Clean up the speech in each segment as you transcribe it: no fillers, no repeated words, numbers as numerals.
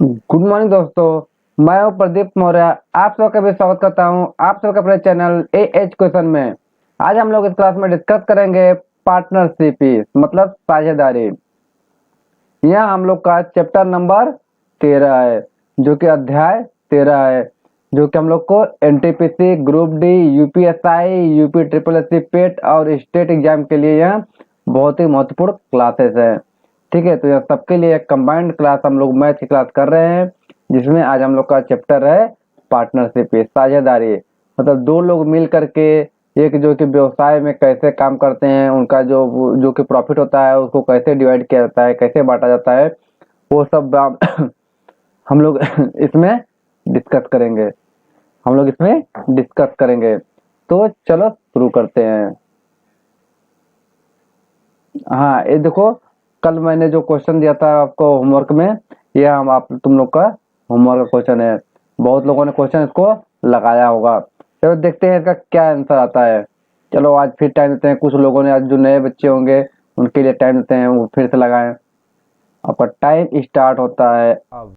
Good morning दोस्तों, मैं हूं प्रदीप मौर्य। आप सबका भी स्वागत करता हूं आप सबका अपने चैनल ए एच क्वेश्चन में। आज हम लोग इस क्लास में डिस्कस करेंगे पार्टनरशिप मतलब साझेदारी। यह हम लोग का चैप्टर नंबर 13 है, जो कि अध्याय 13 है, जो कि हम लोग को NTPC, group D, UPSI, UP triple SC पेट और स्टेट एग्जाम के लिए यह बहुत ही महत्वपूर्ण क्लासेस है। ठीक है, तो यह सबके लिए एक कंबाइंड क्लास हम लोग मैथ की क्लास कर रहे हैं, जिसमें आज हम लोग का चैप्टर है पार्टनरशिप, साझेदारी। मतलब दो लोग मिल करके एक जो कि व्यवसाय में कैसे काम करते हैं, उनका जो जो कि प्रॉफिट होता है उसको कैसे डिवाइड किया जाता है, कैसे बांटा जाता है, वो सब हम लोग इसमें डिस्कस करेंगे। तो चलो शुरू करते हैं। हाँ, ये देखो, कल मैंने जो क्वेश्चन दिया था आपको होमवर्क में, ये हम आप तुम लोग का होमवर्क का क्वेश्चन है। बहुत लोगों ने क्वेश्चन इसको लगाया होगा। चलो देखते हैं इसका क्या आंसर आता है। चलो आज फिर टाइम देते हैं, कुछ लोगों ने, आज जो नए बच्चे होंगे उनके लिए टाइम देते हैं, वो फिर से लगाएं। आपका टाइम स्टार्ट होता है अब।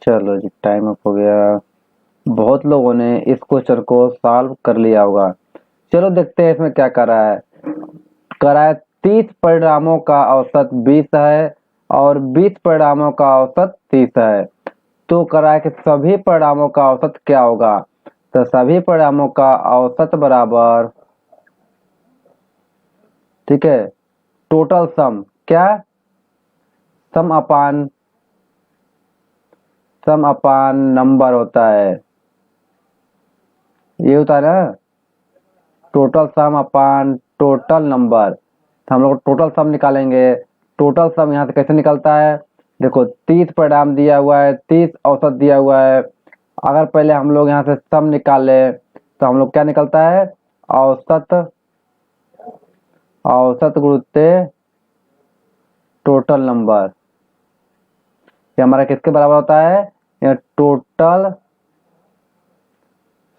चलो जी, टाइम अप हो गया। बहुत लोगों ने इस क्वेश्चन को सॉल्व कर लिया होगा। चलो देखते हैं इसमें क्या कर रहा है। कर रहा है 30 परिणामों का औसत 20 है और 20 परिणामों का औसत 30 है। तो कर रहा है कि सभी परिणामों का औसत क्या होगा। तो सभी परिणामों का औसत बराबर, ठीक है, टोटल सम, क्या, सम अपान नंबर होता है। ये होता है ना, टोटल सम अपान टोटल नंबर। तो हम लोग टोटल सम निकालेंगे। टोटल सम यहाँ से कैसे निकलता है, देखो 30 परिणाम दिया हुआ है, 30 औसत दिया हुआ है। अगर पहले हम लोग यहाँ से सम निकाले तो हम लोग क्या निकलता है, औसत, औसत गुणित टोटल नंबर। ये हमारा किसके बराबर होता है, ये टोटल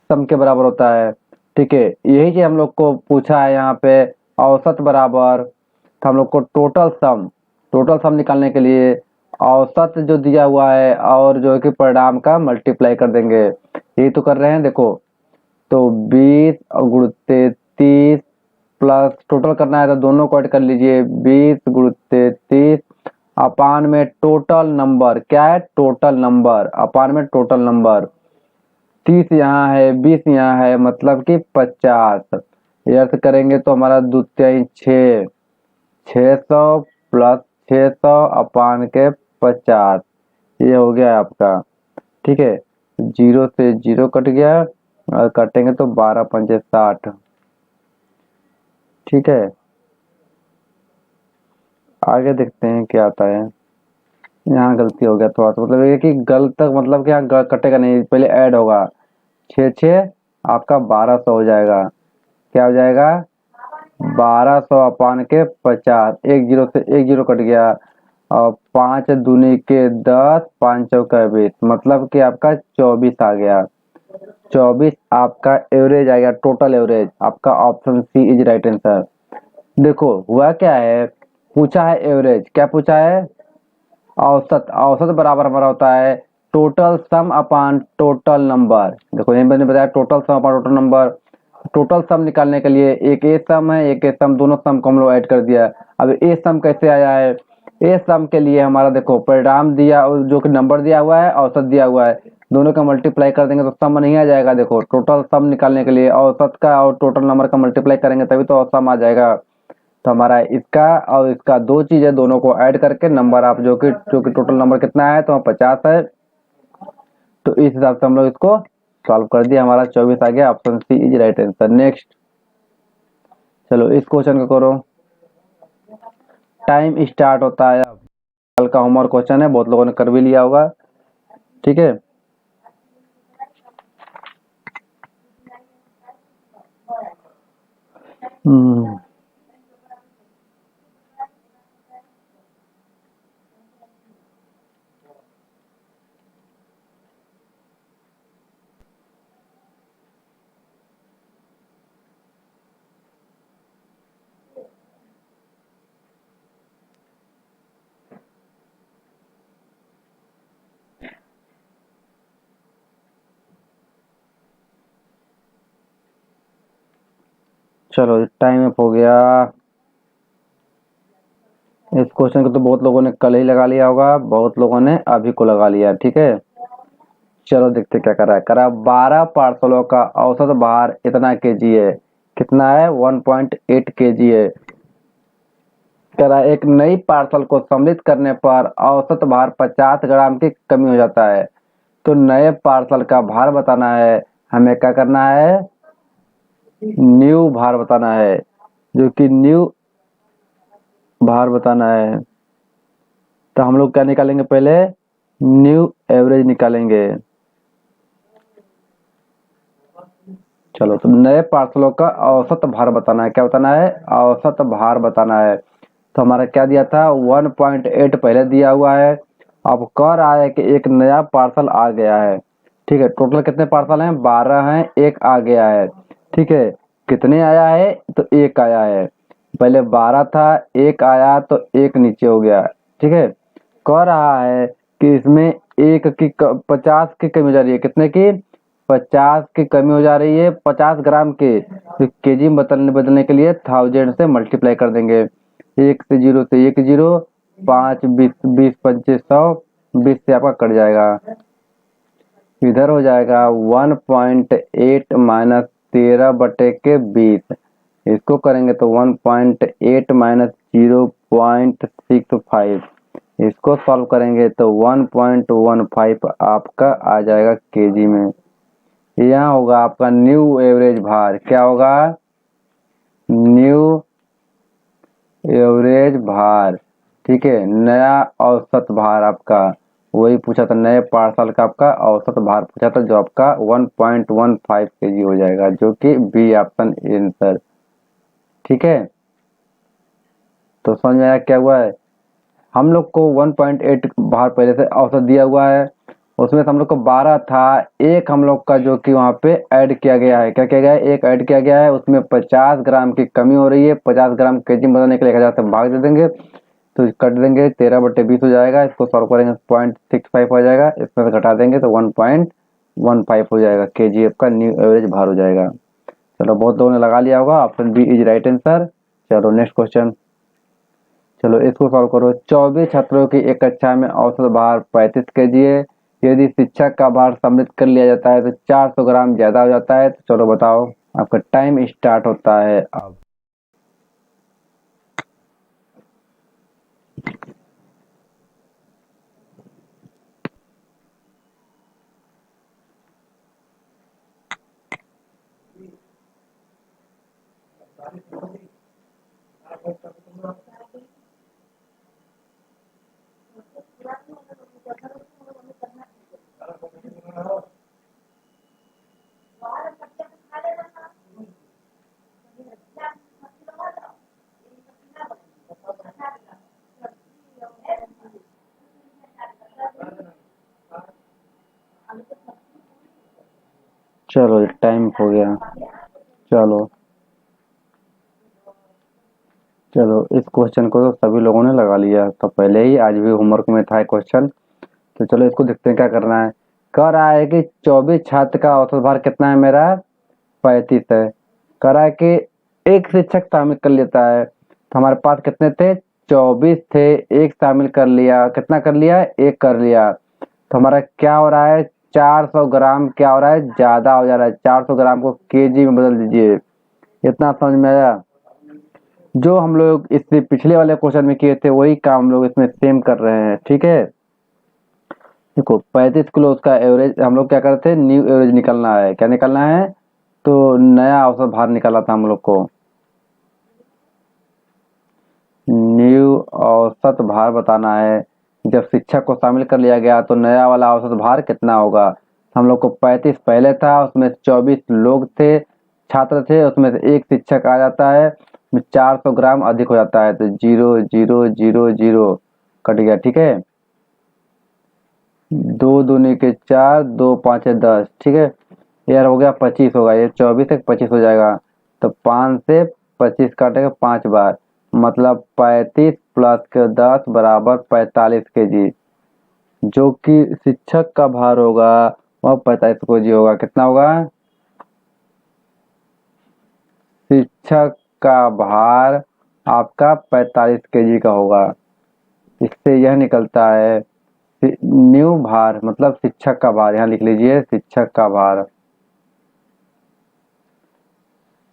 सम के बराबर होता है। ठीक है, यही चीज हम लोग को पूछा है यहाँ पे, औसत बराबर। तो हम लोग को टोटल सम निकालने के लिए औसत जो दिया हुआ है और जो है कि परिणाम का मल्टीप्लाई कर देंगे। यही तो कर रहे हैं, देखो। तो 20 गुणित 30 प्लस टोटल करना है तो दोनों को ऐड कर लीजिए, 20 गुणित 30 अपान में टोटल नंबर, क्या है, टोटल नंबर, अपान में टोटल नंबर। 30 यहाँ है, 20 यहाँ है, मतलब कि 50। ये अर्थ करेंगे तो हमारा द्वितीय 600 प्लस 600 अपान के 50, ये हो गया आपका। ठीक है, जीरो से जीरो कट गया और कटेंगे तो 12 पंचे 60। ठीक है, आगे देखते हैं क्या आता है। यहाँ गलती हो गया थोड़ा सा, मतलब ये कि गलत, मतलब कि यहाँ कटेगा नहीं, पहले ऐड होगा। 6 6 आपका 1200 हो जाएगा। क्या हो जाएगा, 1200 अपान के 50। एक जीरो से एक जीरो कट गया और 5 दूनी के 10, 5 चौका 20, मतलब कि आपका 24 आ गया। 24 आपका एवरेज आ गया, टोटल एवरेज। आपका option C is right answer. देखो हुआ क्या है, पूछा है एवरेज, क्या पूछा है, औसत। औसत बराबर हमारा होता है टोटल सम अपान टोटल नंबर। देखो यही मैंने बताया, टोटल सम अपान टोटल नंबर। टोटल सम निकालने के लिए एक ए सम है, एक ए सम, दोनों सम को हम लोग ऐड कर दिया। अब ए सम कैसे आया है, ए सम के लिए हमारा देखो परिणाम दिया, जो कि नंबर दिया हुआ है, औसत दिया हुआ है, दोनों का मल्टीप्लाई कर देंगे तो सम नहीं आ जाएगा। देखो टोटल सम निकालने के लिए औसत का और टोटल नंबर का मल्टीप्लाई करेंगे तभी तो सम आ जाएगा। तो हमारा इसका और इसका दो चीज है, दोनों को ऐड करके नंबर आप जो कि टोटल नंबर कितना है, तो 50 है। तो इस हिसाब से हम लोग इसको सॉल्व कर दिया, हमारा 24 आ गया। Option C is right answer. Next, चलो इस क्वेश्चन को करो। टाइम स्टार्ट होता है अब। कल का होमवर्क क्वेश्चन है, बहुत लोगों ने कर भी लिया होगा। ठीक है, चलो टाइम अप हो गया। इस क्वेश्चन को तो बहुत लोगों ने कल ही लगा लिया होगा, बहुत लोगों ने अभी को लगा लिया। ठीक है, चलो देखते क्या कर रहा है। करा 12 पार्सलों का औसत भार इतना केजी है। कितना है? 1.8 केजी है। करा एक नई पार्सल को सम्मिलित करने पर औसत भार 50 ग्राम की कमी हो जाता है। तो नए पार्सल का भार बताना है। हमें क्या करना है? न्यू भार बताना है, जो कि न्यू भार बताना है। तो हम लोग क्या निकालेंगे? पहले न्यू एवरेज निकालेंगे। चलो, तो नए पार्सलों का औसत भार बताना है। क्या बताना है? औसत भार बताना है। तो हमारा क्या दिया था? 1.8 पहले दिया हुआ है। अब कह रहा है कि एक नया पार्सल आ गया है। ठीक है, टोटल कितने पार्सल हैं? 12 हैं, एक आ गया है। ठीक है, कितने आया है? तो एक आया है। पहले 12 था, एक आया तो एक नीचे हो गया। ठीक है, कह रहा है कि इसमें एक की 50 की कमी हो जा रही है। कितने की? 50 की कमी हो जा रही है, 50 ग्राम के। तो केजी में बदलने के लिए 1000 से मल्टीप्लाई कर देंगे। एक से जीरो से एक जीरो, 5 20 20 25 100, 20 से आपका कट जाएगा। इधर हो जाएगा 1.8 माइनस 13 बटे के 20। इसको करेंगे तो 1.8 माइनस 0.65। इसको सॉल्व करेंगे तो 1.15 आपका आ जाएगा केजी में। यहाँ होगा आपका न्यू एवरेज भार। क्या होगा? न्यू एवरेज भार। ठीक है, नया औसत भार आपका। वही पूछा था, नए पार्सल का आपका औसत भार पूछा था, जो आपका 1.15 केजी हो जाएगा, जो कि बी ऑप्शन आंसर। ठीक है, तो समझ में आया क्या हुआ है? हम लोग को 1.8 भार पहले से औसत दिया हुआ है। उसमें से हम लोग को 12 था, एक हम लोग का जो कि वहाँ पे ऐड किया गया है। क्या किया गया है? एक ऐड किया गया है। उसमें 50 ग्राम की कमी हो रही है। 50 ग्राम केजी में बदलने के लिए 1000 से भाग दे देंगे, तो कट देंगे, 13 बटे 20 हो जाएगा। इसको सॉल्व करेंगे 0.65 हो जाएगा। इसमें से घटा देंगे तो 1.15 हो जाएगा केजी का न्यू एवरेज भार हो जाएगा। चलो, बहुत लोगों ने लगा लिया होगा। Option B is right answer. चलो नेक्स्ट क्वेश्चन। चलो इसको सॉल्व करो। 24 छात्रों की एक कक्षा में औसत भार 35 केजी है। यदि शिक्षक का भार सम्मिलित कर लिया जाता है तो 400 ग्राम ज्यादा हो जाता है। तो चलो बताओ। आपका टाइम स्टार्ट होता है अब। चलो टाइम हो गया। चलो चलो इस क्वेश्चन को तो सभी लोगों ने लगा लिया, तो पहले ही आज भी होमवर्क में था क्वेश्चन। तो चलो इसको देखते हैं क्या करना है। कह रहा है कि 24 छात्र का औसत भार कितना है? मेरा 35 है। कह रहा है कि एक शिक्षक शामिल कर लेता है। तो हमारे पास कितने थे? 24 थे। एक शामिल कर लिया, कितना कर लिया? एक कर लिया। तो हमारा क्या हो रहा है? 400 ग्राम क्या हो रहा है? ज्यादा हो जा रहा है। 400 ग्राम को केजी में बदल दीजिए। इतना समझ में आया? जो हम लोग इससे पिछले वाले क्वेश्चन में किए थे, वही काम हम लोग इसमें सेम कर रहे हैं। ठीक है, देखो 35 किलो उसका एवरेज, हम लोग क्या करते हैं? न्यू एवरेज निकलना है। क्या निकलना है? तो नया औसत भार निकाला था हम लोग को। औसत भार बताना है। जब शिक्षक को शामिल कर लिया गया तो नया वाला औसत भार कितना होगा। हम लोग को 35 पहले था, उसमें 24 लोग थे, छात्र थे, उसमें से एक शिक्षक आ जाता है, 400 ग्राम अधिक हो जाता है, तो 0 0 0 0 कट गया। ठीक है, 2 दूनी के 4, 2 5 10। ठीक है यार, हो गया 25 होगा, ये 24 से 25 हो जाएगा, तो 5 से 25 काटेगा 5 बार, मतलब 35 प्लस के 10 बराबर 45 kg। जो कि शिक्षक का भार होगा वह 45 kg होगा। कितना होगा? शिक्षक का भार आपका 45 kg का होगा। इससे यह निकलता है न्यू भार, मतलब शिक्षक का भार, यहाँ लिख लीजिए शिक्षक का भार।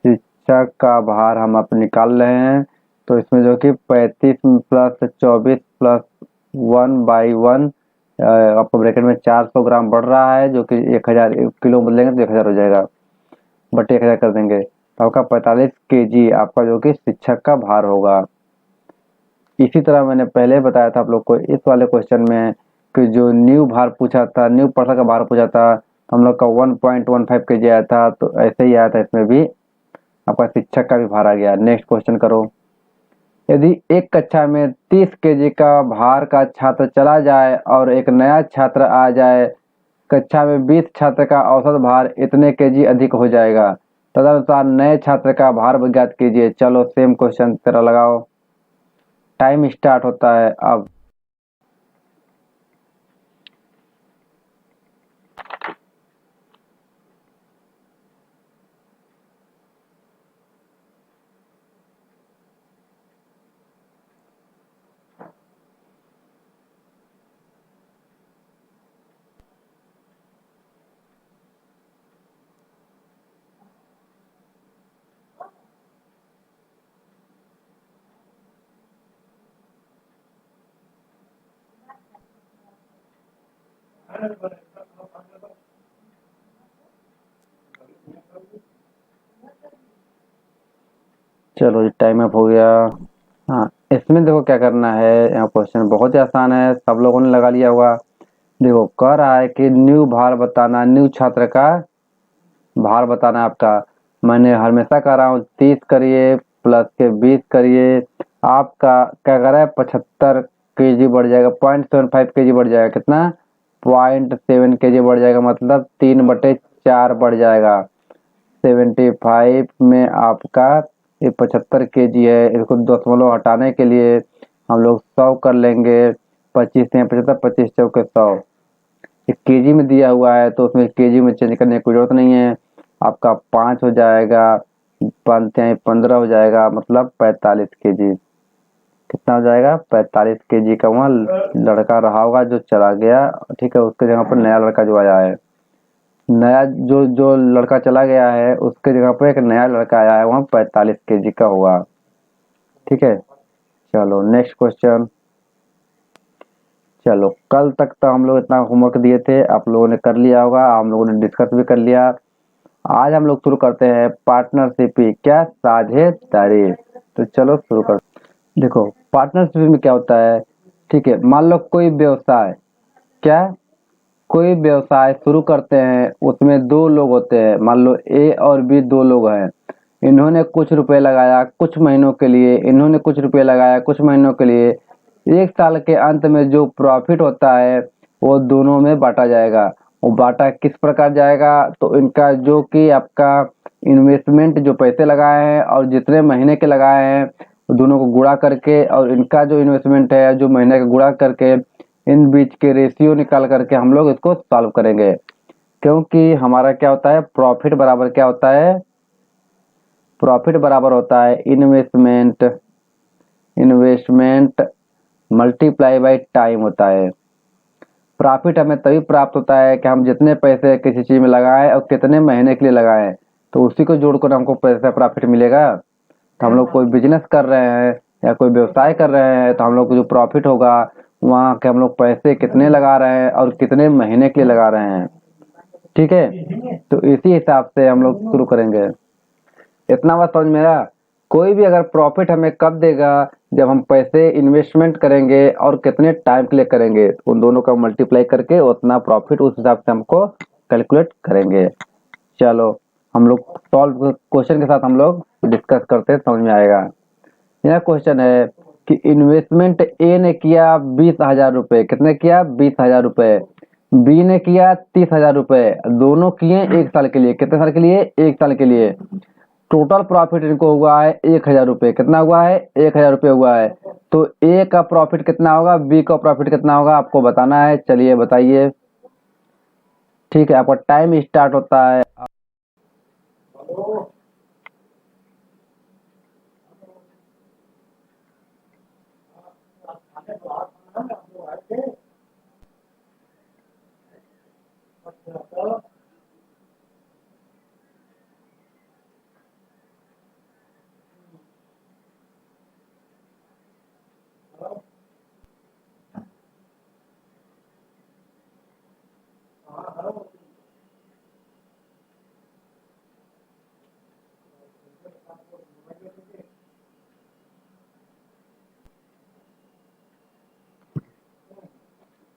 शिक्षक का भार हम अब निकाल रहे हैं, तो इसमें जो कि 35 प्लस 24 प्लस 1/1 आपको ब्रैकेट में 400 ग्राम बढ़ रहा है, जो कि 1000 किलो बदलेंगे तो 1000 हो जाएगा, बटे 1000 कर देंगे, तो आपका 45 kg आपका जो कि शिक्षक का भार होगा। इसी तरह मैंने पहले बताया था आप लोग को इस वाले क्वेश्चन में कि जो न्यू भार पूछा था, न्यू पर्सन का भार पूछा था, हम लोग का 1.15 kg आया था, तो ऐसे ही आया था इसमें भी, आपका शिक्षक का भी भार आ गया। नेक्स्ट क्वेश्चन करो। यदि एक कक्षा में 30 kg का भार का छात्र चला जाए और एक नया छात्र आ जाए, कक्षा में 20 छात्र का औसत भार इतने kg अधिक हो जाएगा, तदनुसार नए छात्र का भार ज्ञात कीजिए। चलो सेम क्वेश्चन तेरा लगाओ, टाइम स्टार्ट होता है अब। चलो टाइम अप हो गया। हाँ, इसमें देखो क्या करना है, यहाँ क्वेश्चन बहुत ही आसान है, सब लोगों ने लगा लिया होगा। देखो कह रहा है कि न्यू भार बताना, न्यू छात्र का भार बताना है आपका। मैंने हमेशा कह रहा हूँ 30 करिए प्लस के 20 करिए, आपका क्या कर रहा है 75 kg बढ़ जाएगा, 0.75 kg बढ़ जाएगा। कितना? 0.7 kg बढ़ जाएगा, मतलब 3/4 बढ़ जाएगा। 75 में आपका ये 75 kg है, इसको दशमलव हटाने के लिए हम लोग 100 कर लेंगे। 25 से 75, 25 चौके 100, एक केजी में दिया हुआ है तो उसमें केजी में चेंज करने की जरूरत नहीं है। आपका 5 हो जाएगा, 15 हो जाएगा, मतलब 45 kg। कितना हो जाएगा? 45 kg का वहाँ लड़का रहा होगा जो चला गया, ठीक है, उसके जगह पर नया लड़का जो आया है, नया जो जो लड़का चला गया है उसके जगह पर एक नया लड़का आया है, वहाँ 45 kg का होगा। ठीक है, चलो नेक्स्ट क्वेश्चन। चलो कल तक तो हम लोग इतना होमवर्क दिए थे, आप लोगों ने कर लिया होगा, हम लोगों ने डिस्कस भी कर लिया। आज हम लोग शुरू करते हैं पार्टनरशिप, क्या साझेदारी। तो चलो शुरू कर। देखो पार्टनरशिप में क्या होता है, ठीक है, मान लो कोई व्यवसाय, क्या, कोई व्यवसाय शुरू करते हैं, उसमें दो लोग होते हैं, मान लो ए और बी दो लोग हैं। इन्होंने कुछ रुपए लगाया कुछ महीनों के लिए, इन्होंने कुछ रुपए लगाया कुछ महीनों के लिए। एक साल के अंत में जो प्रॉफिट होता है वो दोनों में बांटा जाएगा। वो बांटा किस प्रकार जाएगा, तो इनका जो कि आपका इन्वेस्टमेंट जो पैसे लगाए हैं और जितने महीने के लगाए हैं दोनों को गुणा करके, और इनका जो इन्वेस्टमेंट है जो महीने का गुणा करके, इन बीच के रेशियो निकाल करके हम लोग इसको सॉल्व करेंगे। क्योंकि हमारा क्या होता है, प्रॉफिट बराबर क्या होता है, प्रॉफिट बराबर होता है investment, investment multiply by time होता है। प्रॉफिट हमें तभी प्राप्त होता है कि हम जितने पैसे किसी चीज में लगाएं और कितने महीने के लिए लगाएं, तो उसी को जोड़कर हमको पैसा प्रॉफिट मिलेगा। तो हम लोग कोई बिजनेस कर रहे हैं या कोई व्यवसाय कर रहे हैं, तो हम लोग को जो प्रॉफिट होगा वहाँ के हम लोग पैसे कितने लगा रहे हैं और कितने महीने के लिए लगा रहे हैं। ठीक है, तो इसी हिसाब से हम लोग शुरू करेंगे। इतना बात समझ में आया? कोई भी अगर प्रॉफिट हमें कब देगा, जब हम पैसे इन्वेस्टमेंट करेंगे और कितने टाइम के लिए करेंगे, उन दोनों का मल्टीप्लाई करके उतना प्रॉफिट उस हिसाब से हमको कैलकुलेट करेंगे। चलो हम लोग सॉल्व क्वेश्चन के साथ हम लोग डिस्कस करते हैं, समझ में आएगा। यह क्वेश्चन है कि इन्वेस्टमेंट ए ने किया 20,000 रुपए, कितने किया 20,000 रुपए, बी ने किया 30,000 रुपए, दोनों किए 1 साल के लिए, कितने साल के लिए 1 साल के लिए। टोटल प्रॉफिट इनको हुआ है 1,000 रुपए, कितना हुआ है 1,000 रुपए हुआ है। तो ए का प्रॉफिट कितना होगा, बी का प्रॉफिट कितना होगा आपको बताना है। चलिए बताइए। ठीक है, आपका टाइम स्टार्ट होता है।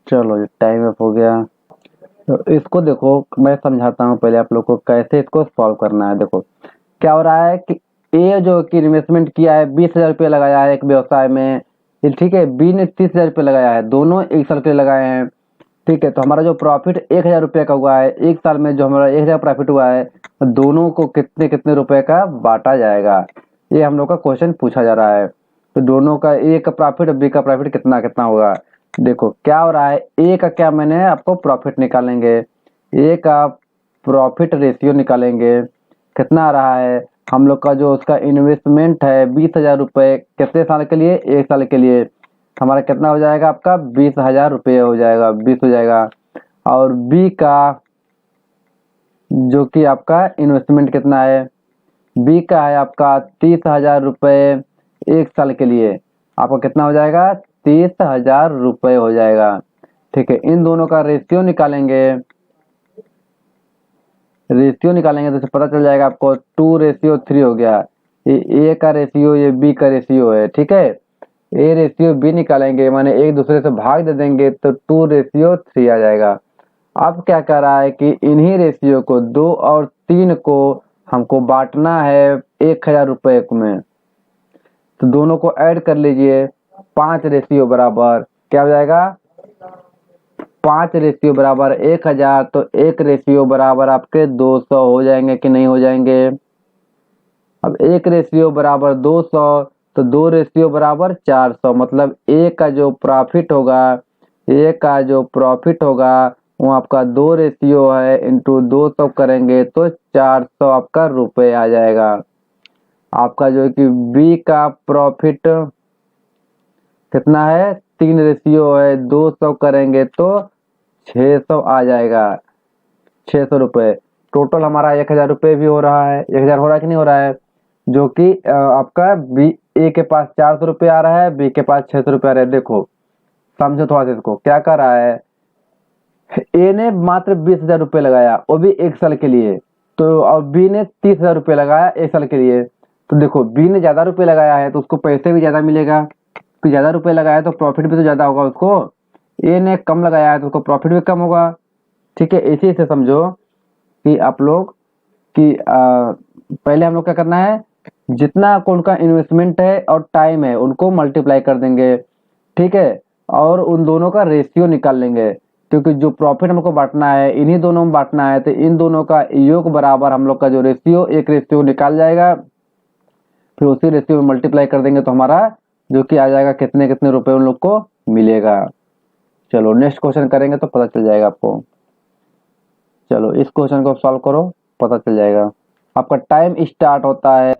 चलो ये टाइम अप हो गया। तो इसको देखो, मैं समझाता हूँ पहले आप लोग को कैसे इसको सॉल्व करना है। देखो क्या हो रहा है कि ए जो कि इन्वेस्टमेंट किया है 20,000 रुपये लगाया है एक व्यवसाय में, ये ठीक है। बी ने 30,000 रुपये लगाया है, दोनों 1 साल के लिए लगाए हैं। ठीक है, तो हमारा जो प्रॉफिट 1,000 रुपये का हुआ है, 1 साल में जो हमारा 1,000 प्रॉफिट हुआ है, दोनों को कितने कितने रुपए का बांटा जाएगा, ये हम लोग का क्वेश्चन पूछा जा रहा है। तो दोनों का, ए का प्रॉफिट और बी का प्रॉफिट कितना कितना होगा। देखो क्या हो रहा है, ए का क्या मैंने आपको प्रॉफिट निकालेंगे, ए का प्रॉफिट रेशियो निकालेंगे। कितना आ रहा है हम लोग का, जो उसका इन्वेस्टमेंट है 20,000 रुपये, कितने साल के लिए 1 साल के लिए, हमारा कितना हो जाएगा आपका 20,000 रुपये हो जाएगा, 20 हो जाएगा। और बी का जो कि आपका इन्वेस्टमेंट कितना है, बी का है आपका 30,000 रुपये 1 साल के लिए, आपका कितना हो जाएगा 30,000 रुपये हो जाएगा। ठीक है, इन दोनों का रेशियो निकालेंगे, रेशियो निकालेंगे तो पता चल जाएगा आपको 2:3 हो गया। ये ए का रेशियो, ये बी का रेशियो है। ठीक है, ए रेशियो बी निकालेंगे, माने एक दूसरे से भाग दे देंगे तो 2:3 आ जाएगा। अब क्या कर रहा है कि इन्हीं रेशियो को 2 और 3 को हमको बांटना है 1,000 रुपये में। तो दोनों को ऐड कर लीजिए, 5 रेशियो बराबर क्या हो जाएगा, 5 रेशियो बराबर 1,000, तो 1 रेशियो बराबर आपके 200 हो जाएंगे कि नहीं हो जाएंगे। अब 1 रेशियो बराबर 200, तो 2 रेशियो बराबर 400, मतलब ए का जो प्रॉफिट होगा, ए का जो प्रॉफिट होगा वो आपका 2 रेशियो है इंटू 200 करेंगे तो 400 आपका रुपये आ जाएगा। आपका जो है कि बी का प्रॉफिट कितना है, 3 रेशियो है, 200 करेंगे तो 600 आ जाएगा, 600 रुपये। टोटल हमारा 1,000 रुपये भी हो रहा है, 1,000 हो रहा है कि नहीं हो रहा है। जो कि आपका बी, ए के पास 400 रुपये आ रहा है, बी के पास 600 रुपये आ रहा है। देखो समझो थोड़ा सा इसको, क्या कर रहा है, ए ने मात्र 20,000 रुपये लगाया, वो भी 1 साल के लिए। तो और बी ने 30,000 रुपये लगाया 1 साल के लिए। तो देखो बी ने ज्यादा रुपये लगाया है तो उसको पैसे भी ज्यादा मिलेगा, तो ज्यादा रुपये लगाया तो प्रॉफिट भी तो ज्यादा होगा उसको। ए ने कम लगाया है तो उसको प्रॉफिट भी कम होगा। ठीक है, इसी से समझो कि आप लोग कि पहले हम लोग क्या करना है, जितना उनका इन्वेस्टमेंट है और टाइम है उनको मल्टीप्लाई कर देंगे। ठीक है, और उन दोनों का रेशियो निकाल लेंगे, क्योंकि जो प्रॉफिट हमको बांटना है इन्हीं दोनों में बांटना है, तो इन दोनों का योग बराबर हम लोग का जो रेशियो, एक रेशियो निकाल जाएगा, फिर उसी रेशियो में मल्टीप्लाई कर देंगे तो हमारा जो कि आ जाएगा कितने कितने रुपए उन लोग को मिलेगा। चलो नेक्स्ट क्वेश्चन करेंगे तो पता चल जाएगा आपको। चलो इस क्वेश्चन को सॉल्व करो, पता चल जाएगा। आपका टाइम स्टार्ट होता है।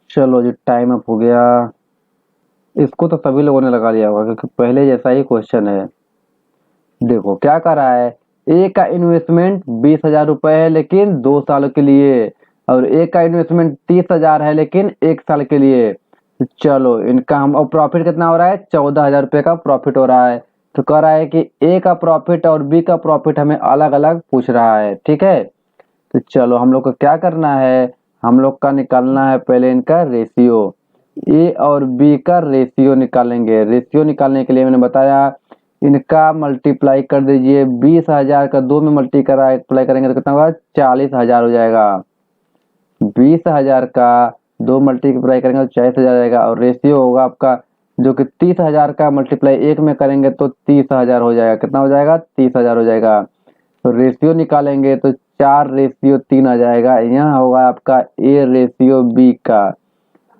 चलो जी टाइम अप हो गया। इसको तो सभी लोगों ने लगा लिया होगा क्योंकि पहले जैसा ही क्वेश्चन है। देखो क्या कर रहा है, ए का इन्वेस्टमेंट 20,000 रुपए है लेकिन 2 सालों के लिए, और ए का इन्वेस्टमेंट 30,000 है लेकिन 1 साल के लिए। तो चलो इनका हम, और प्रॉफिट कितना हो रहा है, 14,000 रुपये का प्रॉफिट हो रहा है। तो कह रहा है कि ए का प्रॉफिट और बी का प्रॉफिट हमें अलग अलग पूछ रहा है, ठीक है। तो चलो हम लोग को क्या करना है, हम लोग का निकालना है पहले इनका रेशियो। ए और बी का रेशियो निकालेंगे। रेशियो निकालने के लिए मैंने बताया इनका मल्टीप्लाई कर दीजिए। 20,000 का 2 में मल्टीप्लाई करेंगे तो कितना होगा, 40,000 हो जाएगा। 20,000 का 2 मल्टीप्लाई करेंगे तो 40,000 जाएगा, और रेशियो होगा आपका जो कि 30,000 का मल्टीप्लाई 1 में करेंगे तो 30,000 हो जाएगा। कितना हो जाएगा, 30,000 हो जाएगा। तो रेशियो निकालेंगे तो 4:3 आ जाएगा। यहाँ होगा आपका ए रेशियो बी का।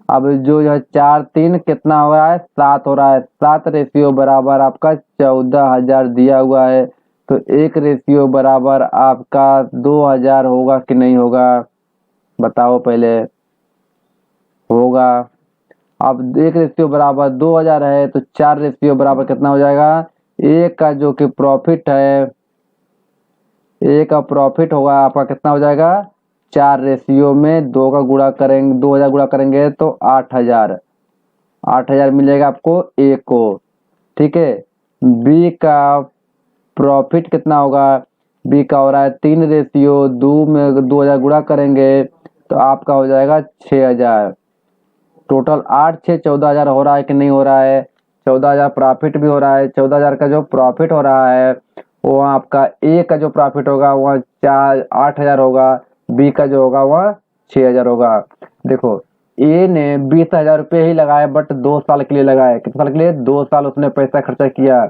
अब जो है 4:3 कितना हो रहा है, 7 हो रहा है। 7 रेशियो बराबर आपका 14,000 दिया हुआ है। तो 1 रेशियो बराबर आपका 2,000 होगा कि नहीं होगा, बताओ पहले। होगा। अब 1 रेशियो बराबर 2,000 है तो 4 रेशियो बराबर कितना हो जाएगा, एक का जो कि प्रॉफिट है, ए का प्रॉफिट होगा आपका कितना हो जाएगा, 4 रेशियो में 2 का गुणा करेंगे, 2,000 गुणा करेंगे तो 8,000। 8,000 मिलेगा आपको ए को, ठीक है। बी का प्रॉफिट कितना होगा, बी का हो रहा है 3 रेशियो 2 में 2,000 गुणा करेंगे तो आपका हो जाएगा 6,000। टोटल 8 6 14,000 हो रहा है कि नहीं हो रहा है, 14,000 प्रॉफिट भी हो रहा है। 14,000 का जो प्रॉफिट हो रहा है वो आपका ए का जो प्रॉफिट होगा वह 8,000 होगा, बी का जो होगा वह 6,000 होगा। देखो ए ने 20,000 रुपये ही लगाए बट 2 साल के लिए लगाए। कितने साल के लिए, 2 साल उसने पैसा खर्चा किया।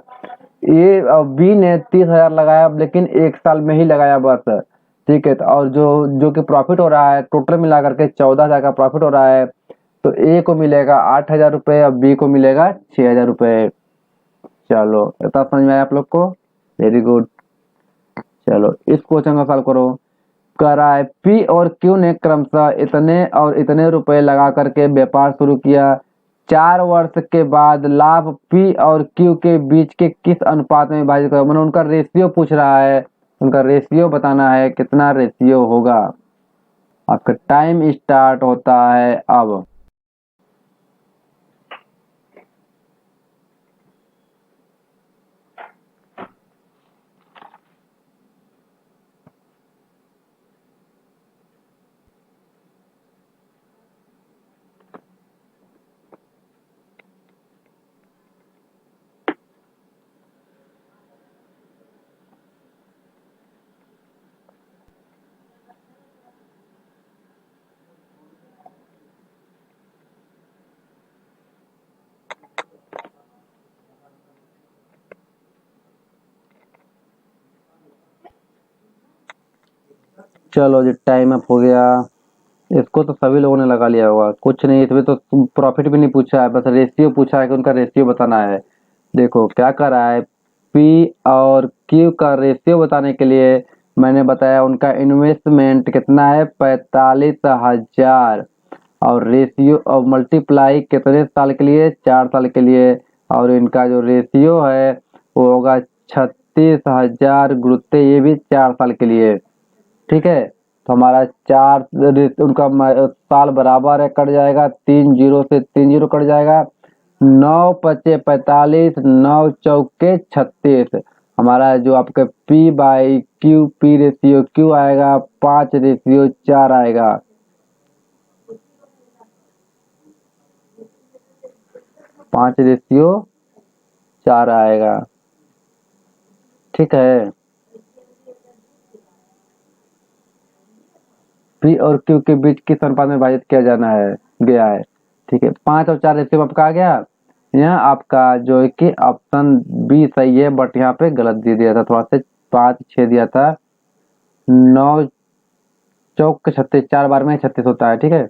ए और बी ने 30,000 लगाया लेकिन 1 साल में ही लगाया बस, ठीक है। तो और जो जो कि प्रॉफिट हो रहा है टोटल मिला करके 14,000 का प्रॉफिट हो रहा है। तो ए को मिलेगा 8,000 रुपये और बी को मिलेगा 6,000 रुपये। चलो इतना समझ में आया आप लोग को, वेरी गुड। चलो इस क्वेश्चन का सॉल्व करो। कह रहा है पी और क्यू ने क्रमशः इतने और इतने रुपए लगा करके व्यापार शुरू किया। 4 वर्ष के बाद लाभ पी और क्यू के बीच के किस अनुपात में विभाजित करो, मतलब उनका रेशियो पूछ रहा है। उनका रेशियो बताना है, कितना रेशियो होगा। आपका टाइम स्टार्ट होता है अब। चलो जी टाइम अप हो गया। इसको तो सभी लोगों ने लगा लिया होगा, कुछ नहीं, इसमें तो प्रॉफिट भी नहीं पूछा है, बस रेशियो पूछा है कि उनका रेशियो बताना है। देखो क्या कर रहा है, पी और क्यू का रेशियो बताने के लिए मैंने बताया उनका इन्वेस्टमेंट कितना है, 45,000, और रेशियो और मल्टीप्लाई कितने साल के लिए, 4 साल के लिए, और इनका जो रेशियो है वो होगा 36,000 गुणुत्ते ये भी 4 साल के लिए, ठीक है। तो हमारा चार उनका साल बराबर है, कट जाएगा 3 जीरो से 3 जीरो कट जाएगा। 9 पचे 45, 9 चौके 36। हमारा जो आपका P by Q, P ratio Q आएगा 5:4 आएगा। पाँच रेशियो 4 आएगा, ठीक है। पी और क्यू के बीच किस अनुपात में विभाजित किया जाना है गया है, ठीक है। 5 और 4 रेशियो आपका आ गया। यहाँ आपका जो है कि ऑप्शन बी सही है बट यहाँ पे गलत दे दिया था थोड़ा सा, 5 6 दिया था। 9 चौक 36, 4 बार में 36 होता है, ठीक है।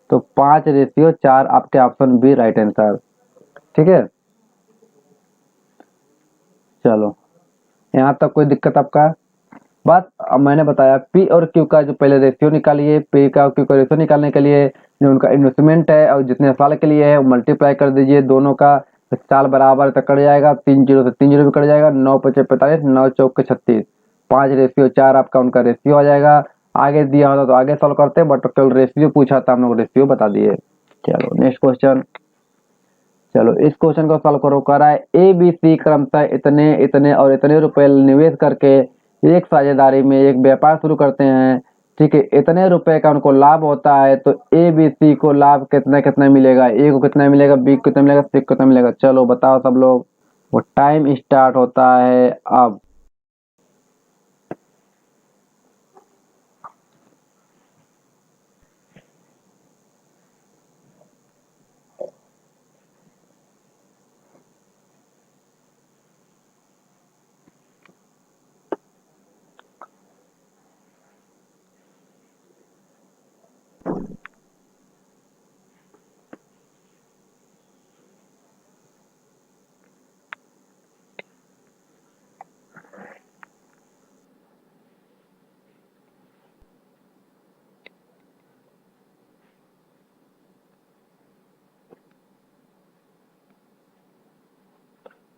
तो 5:4 आपके ऑप्शन बी राइट आंसर, ठीक है। चलो यहाँ तक कोई दिक्कत आपका, बस अब मैंने बताया पी और क्यू का जो पहले रेशियो निकालिए, पी का क्यू का रेशियो निकालने के लिए जो उनका इन्वेस्टमेंट है और जितने साल के लिए है वो मल्टीप्लाई कर दीजिए दोनों का, तो साल बराबर तक कट जाएगा, 3 जीरो से 3 जीरो भी कट जाएगा, 9 पचे 45, 9 चौक 36, 5:4 आपका उनका रेशियो आ जाएगा। आगे दिया होता तो आगे सॉल्व करते, बट केवल रेशियो पूछा था, हम लोग रेशियो बता दिए। चलो नेक्स्ट क्वेश्चन। चलो इस क्वेश्चन को सॉल्व करो। कह रहा है ए बी सी क्रमशः इतने इतने और इतने रुपए निवेश करके एक साझेदारी में एक व्यापार शुरू करते हैं। ठीक है, इतने रुपए का उनको लाभ होता है, तो ए बी सी को लाभ कितना कितना मिलेगा, ए को कितना मिलेगा, बी को कितना मिलेगा, सी को कितना मिलेगा। चलो बताओ सब लोग। वो टाइम स्टार्ट होता है अब।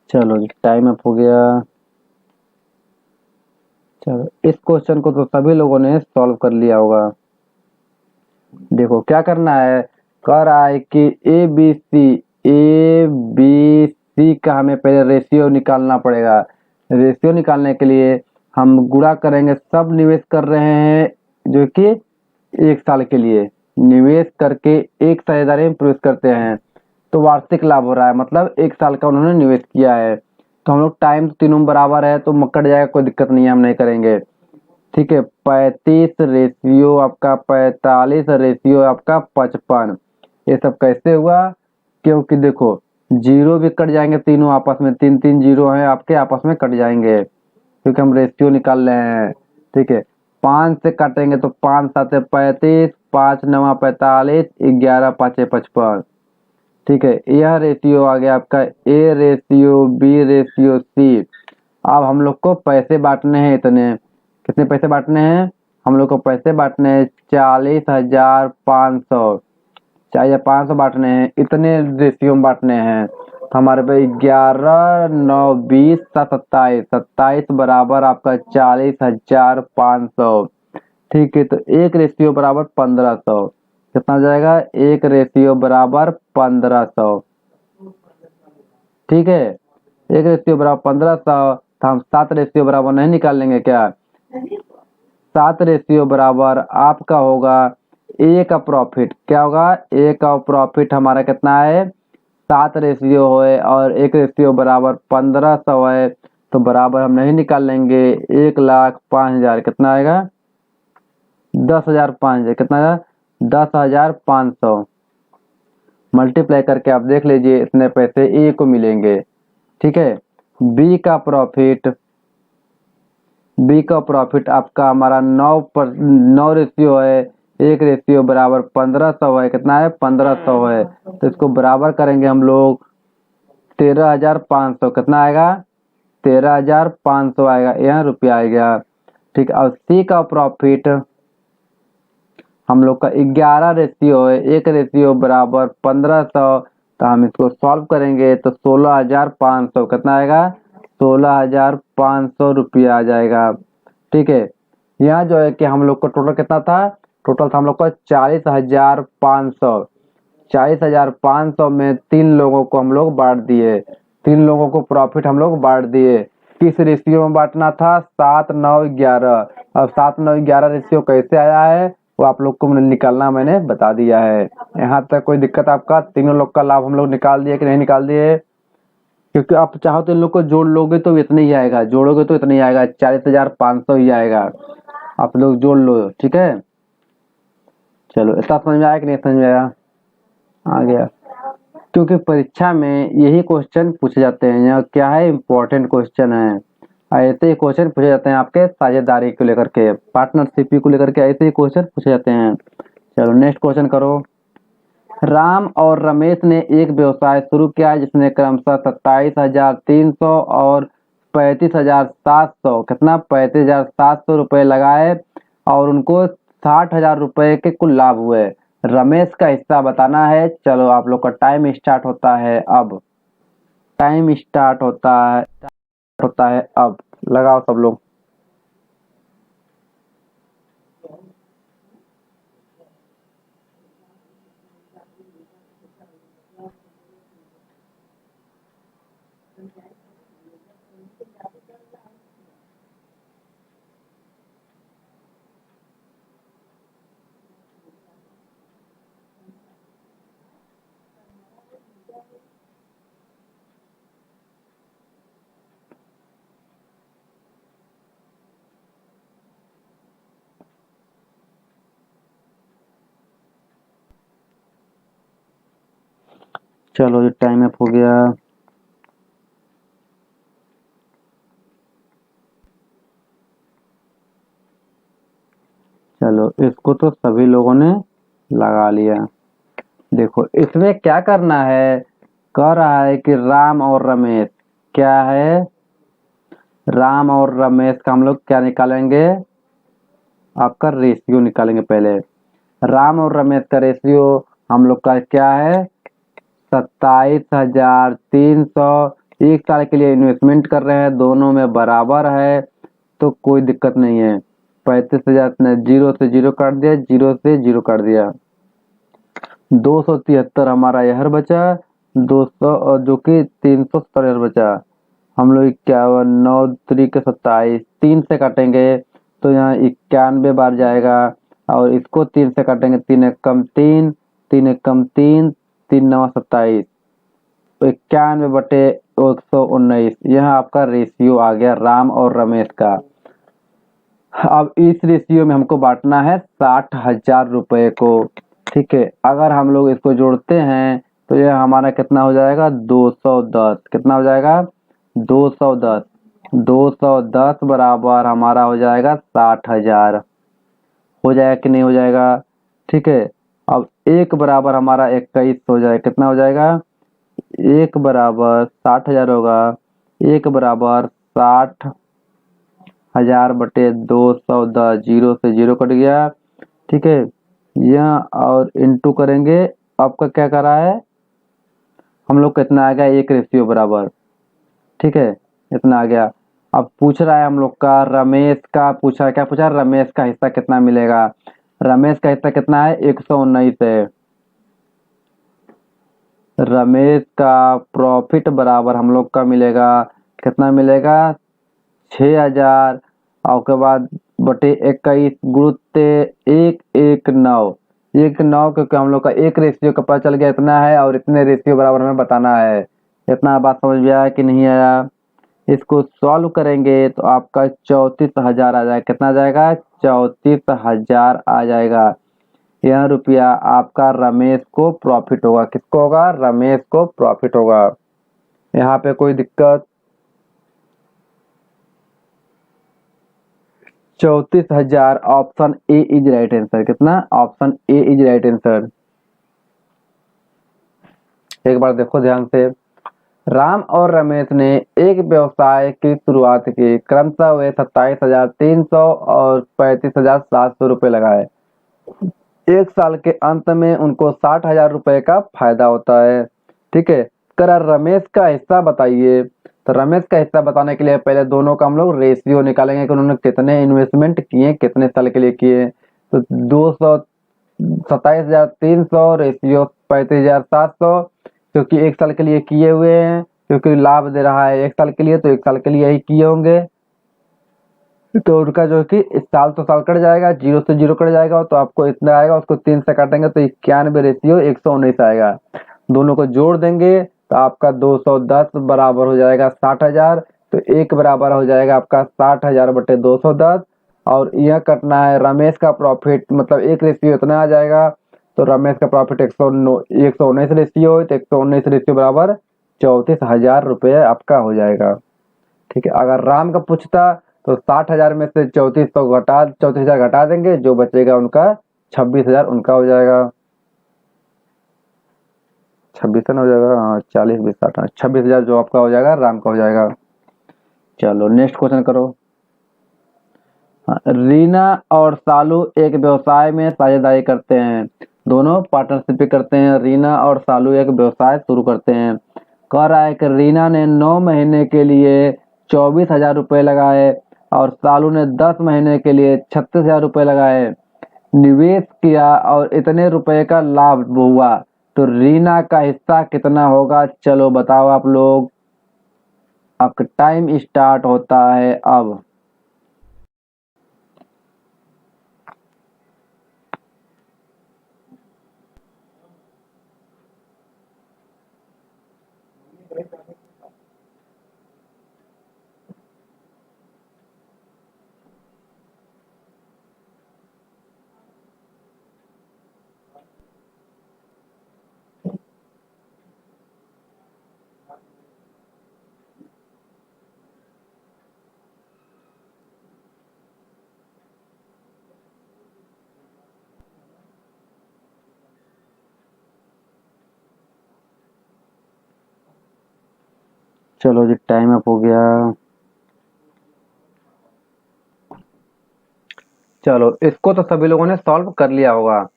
चलो जी टाइम अप हो गया। चलो इस क्वेश्चन को तो सभी लोगों ने सॉल्व कर लिया होगा। देखो क्या करना है। कह रहा है कि ए बी सी का हमें पहले रेशियो निकालना पड़ेगा। रेशियो निकालने के लिए हम गुणा करेंगे, सब निवेश कर रहे हैं जो कि 1 साल के लिए निवेश करके एक साझेदारी में प्रवेश करते हैं, तो वार्षिक लाभ हो रहा है, मतलब 1 साल का उन्होंने निवेश किया है। तो हम लोग टाइम तीनों बराबर है तो कट जाएगा, कोई दिक्कत नहीं है, हम नहीं करेंगे। ठीक है, 35 रेशियो आपका 45 रेशियो आपका 55। ये सब कैसे हुआ? क्योंकि देखो जीरो भी कट जाएंगे, तीनों आपस में 3 3 जीरो हैं आपके, आपस में कट जाएंगे क्योंकि हम रेशियो निकाल रहे हैं। ठीक है, 5 से काटेंगे तो 5 7 35, 5 9 45, 11 5 55। ठीक है, यह रेशियो आ गया आपका A ratio B ratio C. अब हम लोग को पैसे बांटने हैं इतने, कितने पैसे बांटने हैं? हम लोग को पैसे बांटने हैं 40,500, 40,500 बांटने हैं, इतने रेशियो में बांटने हैं। तो हमारे पे 11 9 20 27, 27 बराबर आपका 40,500। ठीक है, तो एक रेशियो बराबर 1500। कितना हो जाएगा? एक रेशियो बराबर 1500। ठीक है, एक रेशियो बराबर 1500। तो हम 7 रेशियो बराबर नहीं निकाल लेंगे क्या? 7 रेशियो बराबर आपका होगा ए का प्रॉफिट। क्या होगा? ए का प्रॉफिट हमारा कितना है? 7 रेशियो है और एक रेशियो बराबर 1500 है, तो बराबर हम नहीं निकाल लेंगे। 1,05,000 कितना आएगा? 10,500। कितना आएगा? 10,500 मल्टीप्लाई करके आप देख लीजिए इतने पैसे ए को मिलेंगे। ठीक है, बी का प्रॉफिट आपका हमारा 9 रेशियो है, एक रेशियो बराबर 1500 है। कितना है? 1500 है, तो इसको बराबर करेंगे हम लोग 13,500। कितना आएगा? 13,500 आएगा, यहाँ रुपया आएगा। ठीक, और सी का प्रॉफिट हम लोग का 11 रेशियो है, एक रेशियो बराबर 1500। तो हम इसको सॉल्व करेंगे तो 16,500। कितना आएगा? 16,500 रुपया आ जाएगा। ठीक है, यहाँ जो है कि हम लोग को टोटल कितना था? टोटल था हम लोग का 40,500। 40,500 में 3 लोगों को हम लोग बांट दिए, 3 लोगों को प्रॉफिट हम लोग बांट दिए। किस रेशियो में बांटना था? 7 9 11। अब 7 9 11 रेशियो कैसे आया है वो आप लोग को निकालना मैंने बता दिया है। यहाँ तक कोई दिक्कत आपका? तीनों लोग का लाभ हम लोग निकाल दिए कि नहीं निकाल दिए? क्योंकि आप चाहो तो इन लोग को जोड़ लोगे तो इतना ही आएगा, जोड़ोगे तो इतना ही आएगा, 40,500 ही आएगा। आप लोग जोड़ लो। ठीक है, चलो इतना समझ में आया कि नहीं समझ में आया? आ गया, क्योंकि परीक्षा में यही क्वेश्चन पूछे जाते हैं। यहाँ क्या है? इम्पोर्टेंट क्वेश्चन है। ऐसे ही क्वेश्चन पूछे जाते हैं आपके साझेदारी को लेकर के, पार्टनरशिप को लेकर के ऐसे ही क्वेश्चन पूछे जाते हैं। चलो नेक्स्ट क्वेश्चन करो। राम और रमेश ने एक व्यवसाय शुरू किया जिसने क्रमशः 27,300 और 35,700, कितना 35,700 रुपये लगाए और उनको 60,000 रुपये के कुल लाभ हुए। रमेश का हिस्सा बताना है। चलो आप लोग का टाइम स्टार्ट होता है अब। टाइम स्टार्ट होता है अब। लगाओ सब लोग। चलो ये टाइम अप हो गया। चलो इसको तो सभी लोगों ने लगा लिया। देखो इसमें क्या करना है, कह रहा है कि राम और रमेश, क्या है, राम और रमेश का हम लोग क्या निकालेंगे, आपका रेशियो निकालेंगे पहले। राम और रमेश का रेशियो हम लोग का क्या है, 27,300। एक साल के लिए इन्वेस्टमेंट कर रहे हैं, दोनों में बराबर है तो कोई दिक्कत नहीं है। 35,000 ने जीरो से जीरो काट दिया, जीरो से जीरो काट दिया। 273 हमारा यहर बचा, 200 और जो कि 370 बचा। हम लोग 51, 9 3 के 27, 3 से काटेंगे तो यहाँ 91 बार जाएगा और इसको 3 से काटेंगे, 3 एक कम 3, 3 एक कम 3, 3 9 27, 91 बटे 119। यह आपका रेशियो आ गया राम और रमेश का। अब इस रेशियो में हमको बांटना है 60,000 रुपये को। ठीक है, अगर हम लोग इसको जोड़ते हैं तो यह हमारा कितना हो जाएगा, 210। कितना हो जाएगा, 210। 210 बराबर हमारा हो जाएगा 60,000। हो जाएगा कि नहीं हो जाएगा। ठीक है, अब एक बराबर हमारा 21 हो जाएगा। कितना हो जाएगा, एक बराबर 60,000 होगा। एक बराबर 60,000 बटे 210, जीरो से जीरो कट गया। ठीक है, यह और इंटू करेंगे। आपका क्या कर रहा है, हम लोग का इतना आ गया, एक रेशियो बराबर। ठीक है, इतना आ गया। अब पूछ रहा है हम लोग का रमेश का, पूछा क्या पूछा, रमेश का हिस्सा कितना मिलेगा। रमेश का हिस्सा कितना है, 119 है। रमेश का प्रॉफिट बराबर हम लोग का मिलेगा, कितना मिलेगा, 6,000। और उसके बाद बटे 21 गुरुते 119, 1 9, क्योंकि हम लोग का एक रेशियो का पता चल गया इतना है और इतने रेशियो बराबर हमें बताना है। इतना बात समझ में आया कि नहीं आया। इसको सॉल्व करेंगे तो आपका 34,000 आ जाएगा। कितना आ जाएगा, 34,000 आ जाएगा। यह रुपया आपका रमेश को प्रॉफिट होगा। किसको होगा, रमेश को प्रॉफिट होगा। यहाँ पे कोई दिक्कत, 34,000 option A is right answer. कितना, option A is right answer. एक बार देखो ध्यान से, राम और रमेश ने एक व्यवसाय की शुरुआत की। क्रमशः वे 27,300 और 35,700 रुपये लगाए। एक साल के अंत में उनको 60,000 रुपये का फायदा होता है। ठीक है, कर रमेश का हिस्सा बताइए। तो रमेश का हिस्सा बताने के लिए पहले दोनों का हम लोग रेशियो निकालेंगे कि उन्होंने कितने इन्वेस्टमेंट किए, कितने साल के लिए किए। तो 27,300 रेशियो 35,700, क्योंकि एक साल के लिए किए हुए हैं, क्योंकि लाभ दे रहा है एक साल के लिए, तो एक साल के लिए ही किए होंगे। तो उनका जो है कि इस साल तो साल कट जाएगा, जीरो से जीरो कट जाएगा, तो आपको इतना आएगा, उसको 3 से काटेंगे तो 91 रेशियो 119 आएगा। दोनों को जोड़ देंगे तो आपका 210 बराबर हो जाएगा 60,000। तो एक बराबर हो जाएगा आपका 60,000 बटे 210। और यह कटना है रमेश का प्रॉफिट, मतलब एक रेशियो इतना आ जाएगा। तो रमेश का प्रॉफिट 119 रेशियो है, तो 119 रेशियो बराबर 34,000 रुपये आपका हो जाएगा। ठीक है, अगर राम का पूछता तो 60,000 में से 34,000 घटा देंगे, जो बचेगा उनका 26,000 उनका हो जाएगा। 26 हो जाएगा, हाँ 40 20 60, 26,000 जो आपका हो जाएगा राम का हो जाएगा। चलो नेक्स्ट क्वेश्चन करो। हाँ, रीना और सालू एक व्यवसाय में साझेदारी करते हैं। दोनों पार्टनरशिप करते हैं। रीना और सालू एक व्यवसाय शुरू करते हैं। कह रहा है कि रीना ने 9 महीने के लिए 24,000 रुपये लगाए और सालू ने 10 महीने के लिए 36,000 रुपये लगाए। निवेश किया और इतने रुपए का लाभ हुआ, तो रीना का हिस्सा कितना होगा? चलो बताओ आप लोग। आपका टाइम स्टार्ट होता है अब। चलो जी टाइम अप हो गया। चलो इसको तो सभी लोगों ने सॉल्व कर लिया होगा।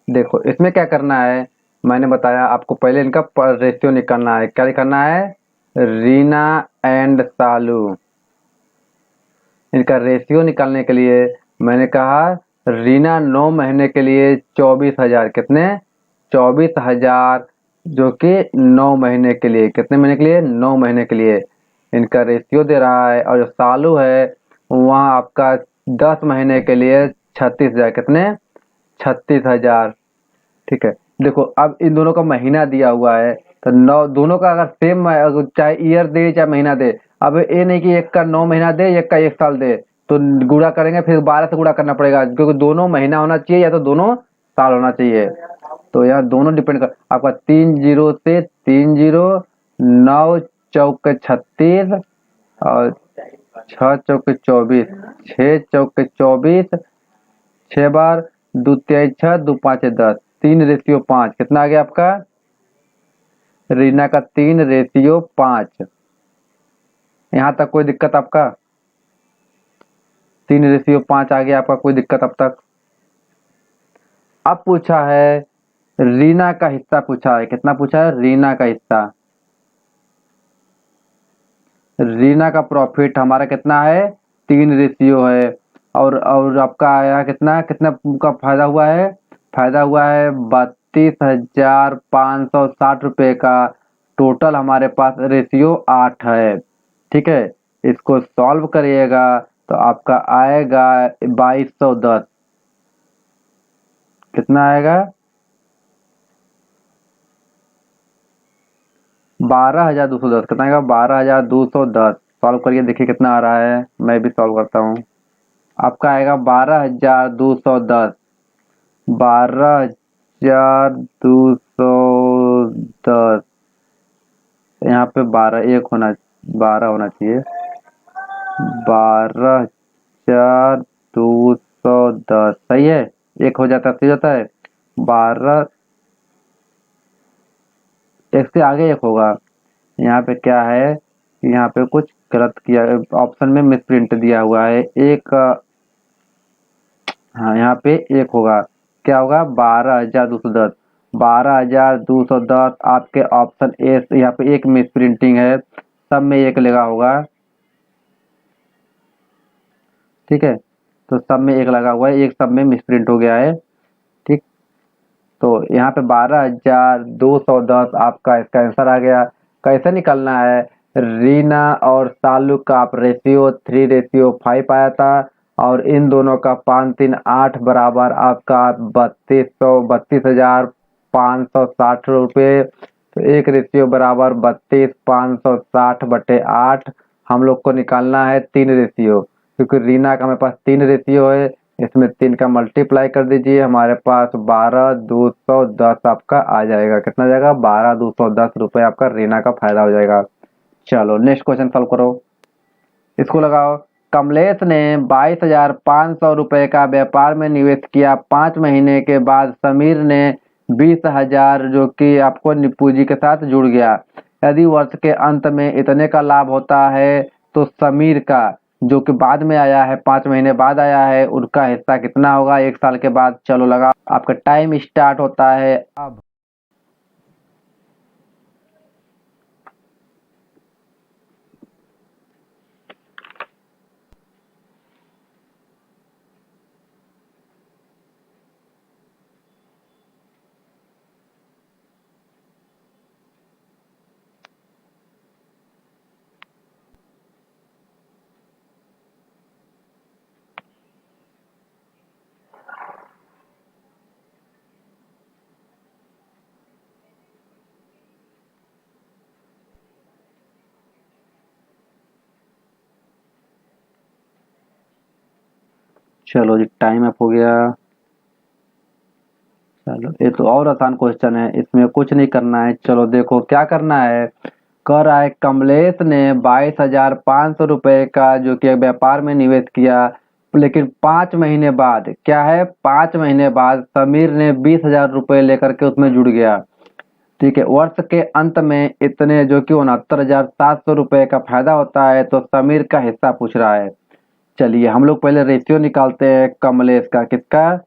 देखो इसमें क्या करना है, मैंने बताया आपको पहले इनका रेशियो निकालना है। क्या निकालना है? रीना एंड सालू, इनका रेशियो निकालने के लिए मैंने कहा रीना 9 महीने के लिए 24,000, कितने? 24,000, जो कि 9 महीने के लिए, कितने महीने के लिए? 9 महीने के लिए इनका रेशियो दे रहा है। और जो सालू है वहाँ आपका 10 महीने के लिए 36,000, कितने? 36,000। ठीक है। देखो अब इन दोनों का महीना दिया हुआ है, तो नौ दोनों का अगर सेम, चाहे ईयर दे चाहे महीना दे। अब ये नहीं कि एक का 9 महीना दे एक का 1 साल दे, तो गुणा करेंगे फिर 12 से गुणा करना पड़ेगा, क्योंकि दोनों महीना होना चाहिए या तो दोनों साल होना चाहिए। तो यहाँ दोनों डिपेंड कर आपका 3 जीरो से 3 जीरो, 9 चौक 36 और 6 चौक 24, 6 चौक 24, 6 बार, दो तिहाई 6, दो पाँच 10, 3:5, कितना आ गया आपका? रीना का 3:5। यहाँ तक कोई दिक्कत आपका? 3:5 आ गया आपका, कोई दिक्कत अब तक? अब पूछा है रीना का हिस्सा, पूछा है कितना? पूछा है रीना का हिस्सा। रीना का प्रॉफिट हमारा कितना है? 3 रेशियो है। और आपका आया कितना, कितना का फायदा हुआ है? फायदा हुआ है 32,560 रुपये का। टोटल हमारे पास रेशियो 8 है। ठीक है। इसको सॉल्व करिएगा तो आपका आएगा 2210। कितना आएगा? 12,210। कितना आएगा? 12,210। सॉल्व करिए, देखिए कितना आ रहा है। मैं भी सॉल्व करता हूँ। आपका आएगा 12,210। 12,210। यहाँ पे 12 होना चाहिए। 12,210 सही है। एक हो जाता सही होता है। 12, एक से आगे एक होगा। यहाँ पे क्या है, यहाँ पे कुछ गलत किया, ऑप्शन में मिसप्रिंट दिया हुआ है एक। हाँ यहाँ पे एक होगा। क्या होगा? 12,210। 12,210 आपके ऑप्शन ए। यहाँ पे एक मिस प्रिंटिंग है, सब में एक लगा होगा। ठीक है। तो सब में एक लगा हुआ है, एक सब में मिस प्रिंट हो गया है। ठीक। तो यहाँ पे 12,210 आपका इसका आंसर आ गया। कैसे निकलना है? रीना और सालू का आप रेशियो 3:5 आया था, और इन दोनों का 5, 3, 8 बराबर आपका 32,560 रुपये। तो एक रेशियो बराबर 32,560/8। हम लोग को निकालना है 3 रेशियो, क्योंकि रीना का हमारे पास 3 रेशियो है। इसमें 3 का मल्टीप्लाई कर दीजिए, हमारे पास 12,210 आपका आ जाएगा। कितना जाएगा? 12,210 रुपये आपका रीना का फायदा हो जाएगा। चलो नेक्स्ट क्वेश्चन सॉल्व करो। इसको लगाओ। कमलेश ने 22,500 रुपये का व्यापार में निवेश किया। 5 महीने के बाद समीर ने 20,000 जो कि आपको पूंजी के साथ जुड़ गया। यदि वर्ष के अंत में इतने का लाभ होता है तो समीर का जो कि बाद में आया है, 5 महीने बाद आया है, उनका हिस्सा कितना होगा 1 साल के बाद? चलो लगा, आपका टाइम स्टार्ट होता है अब। चलो जी, टाइम अप हो गया। चलो ये तो और आसान क्वेश्चन है, इसमें कुछ नहीं करना है। चलो देखो क्या करना है। कह रहा है कमलेश ने 22,500 रुपए का जो कि व्यापार में निवेश किया, लेकिन 5 महीने बाद क्या है, 5 महीने बाद समीर ने 20,000 रुपए लेकर के उसमें जुड़ गया। ठीक है, वर्ष के अंत में इतने जो कि 69,700 रुपए का फायदा होता है, तो समीर का हिस्सा पूछ रहा है। चलिए हम लोग पहले रेशियो निकालते हैं कमलेश का, किसका,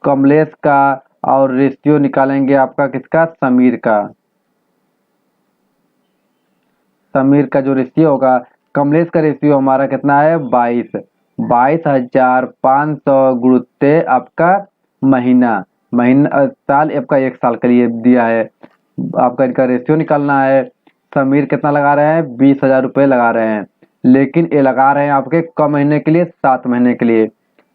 कमलेश का। और रेशियो निकालेंगे आपका किसका, समीर का। समीर का जो रेशियो होगा, कमलेश का रेशियो हमारा कितना है, 22,500 गुणुत्ते आपका महीना, महीना साल आपका 1 साल के लिए दिया है। आपका इनका रेशियो निकालना है। समीर कितना लगा रहे हैं, 20,000 रुपये लगा रहे हैं, लेकिन ये लगा रहे हैं आपके कम महीने के लिए, 7 महीने के लिए।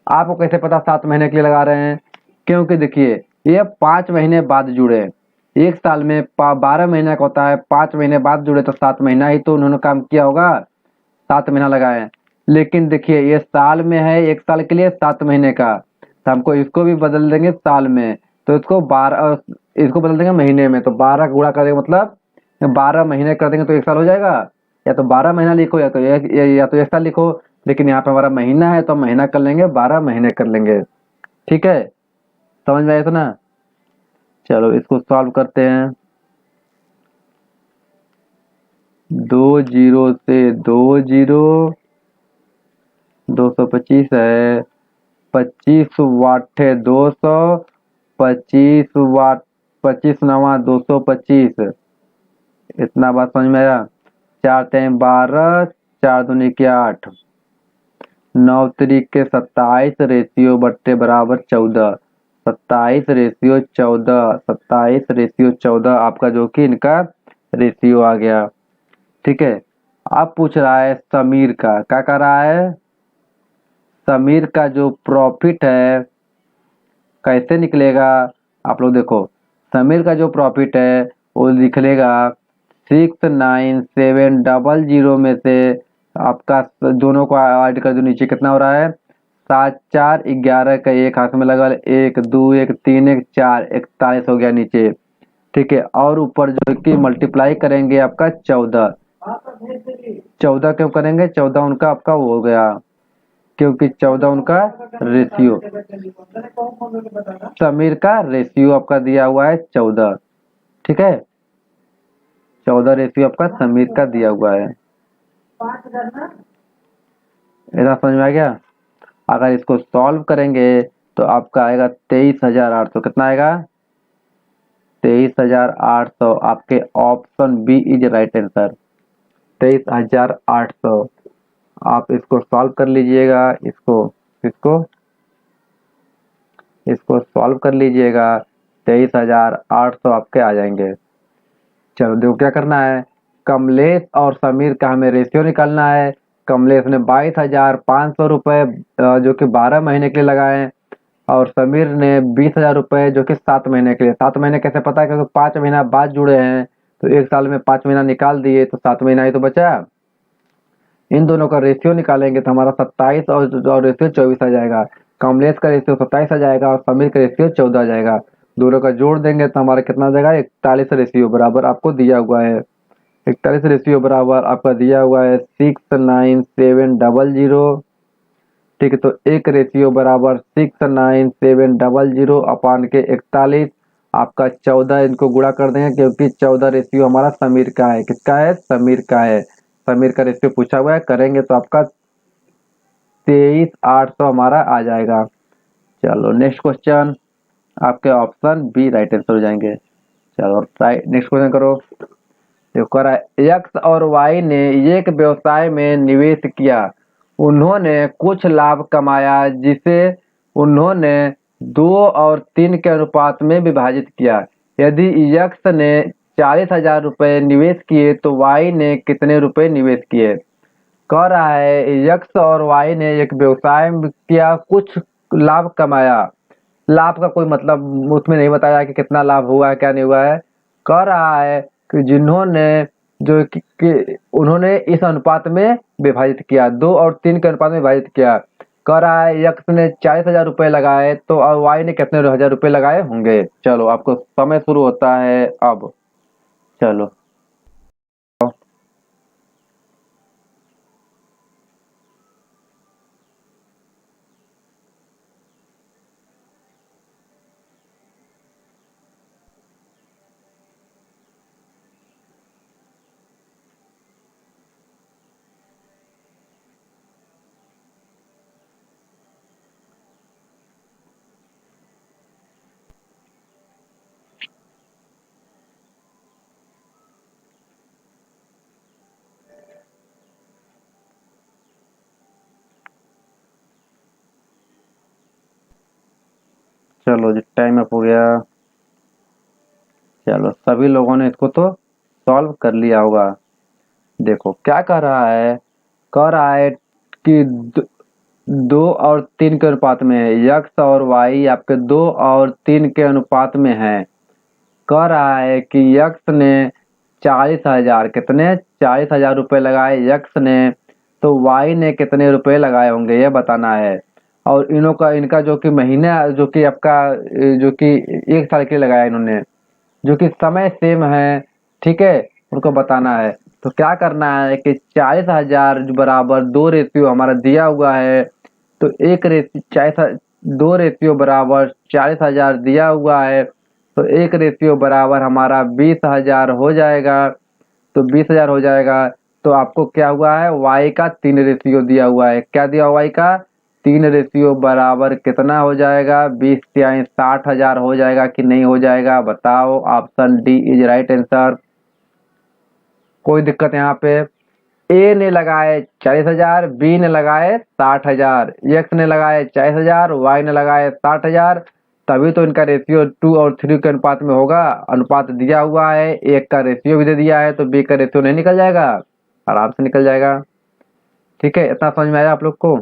आपको कैसे पता 7 महीने के लिए लगा रहे हैं? क्योंकि देखिए ये 5 महीने बाद जुड़े। 1 साल में 12 महीने का होता है, 5 महीने बाद जुड़े तो 7 महीना ही तो उन्होंने काम किया होगा, 7 महीना लगाए। लेकिन देखिए ये साल में है, 1 साल के लिए 7 महीने का, तो हमको इसको भी बदल देंगे साल में, तो इसको 12, इसको बदल देंगे महीने में, तो 12 गुणा कर देंगे, मतलब 12 महीने कर देंगे तो 1 साल हो जाएगा। या तो 12 महीना लिखो या तो या तो 1 साल लिखो, लेकिन यहाँ पे हमारा महीना है तो महीना कर लेंगे, 12 महीने कर लेंगे। ठीक है, समझ में आया तो ना। चलो इसको सॉल्व करते हैं। 2 जीरो से 2 जीरो, 225 है, 25 वाट है 200, 25 वाट, 25 नवा 225। इतना बात समझ में आया। 4 टाइम 12, 4 दूनी के 8, 9 तिरिक के 27, रेशियो बट्टे बराबर 14, 27/14, 27/14 आपका जो कि इनका रेशियो आ गया। ठीक है, अब पूछ रहा है समीर का, क्या कर रहा है, समीर का जो प्रॉफिट है कैसे निकलेगा। आप लोग देखो, समीर का जो प्रॉफिट है वो निकलेगा 69,700 में से आपका दोनों को ऐड कर दो, नीचे कितना हो रहा है, 7 4 11 का एक हाथ में लगा, 1 2 1 3 1 4, 41 हो गया नीचे। ठीक है, और ऊपर जो कि मल्टीप्लाई करेंगे आपका 14, 14 क्यों करेंगे, 14 उनका आपका वो हो गया, क्योंकि 14 उनका रेशियो, समीर का रेशियो आपका दिया हुआ है 14। ठीक है, 14 रेशियो आपका समीर का दिया हुआ है। इतना समझ में आ गया। अगर इसको सॉल्व करेंगे तो आपका आएगा 23,800, कितना आएगा, 23,800। आपके option B is right answer, 23,800। आप इसको सॉल्व कर लीजिएगा, इसको इसको इसको सॉल्व कर लीजिएगा, 23,800 आपके आ जाएंगे। चलो देखो क्या करना है, कमलेश और समीर का हमें रेशियो निकालना है। कमलेश ने 22,500 रुपये जो कि 12 महीने के लिए लगाए, और समीर ने 20,000 रुपये जो कि 7 महीने के लिए। 7 महीने कैसे पता है, क्योंकि 5 महीना बाद जुड़े हैं, तो 1 साल में 5 महीना निकाल दिए तो 7 महीना ही तो बचा। इन दोनों का रेशियो निकालेंगे तो हमारा 27 और रेशियो 24 आ जाएगा। कमलेश का रेशियो 27 आ जाएगा और समीर का रेशियो 14 आ जाएगा। दोनों का जोड़ देंगे तो हमारा कितना आ जाएगा, 41 रेशियो बराबर आपको दिया हुआ है। 41 रेशियो बराबर आपका दिया हुआ है 69700। ठीक है, तो एक रेशियो बराबर 69700 अपान के 41, आपका 14 इनको गुणा कर देंगे क्योंकि 14 रेशियो हमारा समीर का है। किसका है? समीर का है। समीर का रेशियो पूछा हुआ है, करेंगे तो आपका 23,800 हमारा आ जाएगा। चलो नेक्स्ट क्वेश्चन, आपके ऑप्शन बी राइट आंसर हो जाएंगे। चलो राइट, नेक्स्ट क्वेश्चन करो। देखो कह रहा है एक्स और वाई ने एक व्यवसाय में निवेश किया, उन्होंने कुछ लाभ कमाया जिसे उन्होंने 2 और 3 के अनुपात में विभाजित किया। यदि एक्स ने 40,000 रुपये निवेश किए तो वाई ने कितने रुपए निवेश किए? कह रहा है एक्स और वाई ने एक व्यवसाय किया, कुछ लाभ कमाया। लाभ का कोई मतलब उसमें नहीं बताया कि कितना लाभ हुआ है क्या नहीं हुआ है। कह रहा है कि जिन्होंने जो कि उन्होंने इस अनुपात में विभाजित किया, 2 और 3 के अनुपात में विभाजित किया। कह रहा है एक्स ने 40,000 रुपये लगाए तो और वाई ने कितने हजार रुपये लगाए होंगे। चलो आपको समय शुरू होता है अब। चलो चलो जी टाइम अप हो गया। चलो सभी लोगों ने इसको तो सॉल्व कर लिया होगा। देखो क्या कह रहा है, कह रहा है कि 2 और 3 के अनुपात में है। एक्स और वाई आपके 2 और 3 के अनुपात में है। कह रहा है कि एक्स ने 40,000 कितने 40,000 रुपये लगाए एक्स ने, तो वाई ने कितने रुपए लगाए होंगे ये बताना है। और इनों का इनका जो कि महीना जो कि आपका जो कि 1 साल के लिए लगाया इन्होंने, जो कि समय सेम है, ठीक है, उनको बताना है। तो क्या करना है कि 40,000 बराबर 2 रेशियो हमारा दिया हुआ है, तो 2 रेशियो बराबर 40,000 दिया हुआ है, तो 1 रेशियो बराबर हमारा 20,000 हो जाएगा। तो 20,000 हो जाएगा। तो आपको क्या हुआ है, वाई का 3 रेशियो दिया हुआ है। क्या दिया वाई का? 3 रेशियो बराबर कितना हो जाएगा? 20×60,000 हो जाएगा कि नहीं हो जाएगा बताओ। Option D is right answer. कोई दिक्कत यहाँ पे? ए ने लगाए 40,000, बी ने लगाए 60,000, एक्स ने लगाए 40,000, वाई ने लगाए 60,000। तभी तो इनका रेशियो 2 और 3 के अनुपात में होगा। अनुपात दिया हुआ है, एक का रेशियो भी दे दिया है, तो बी का रेशियो नहीं निकल जाएगा? आराम से निकल जाएगा। ठीक है, इतना समझ में आया आप लोग को?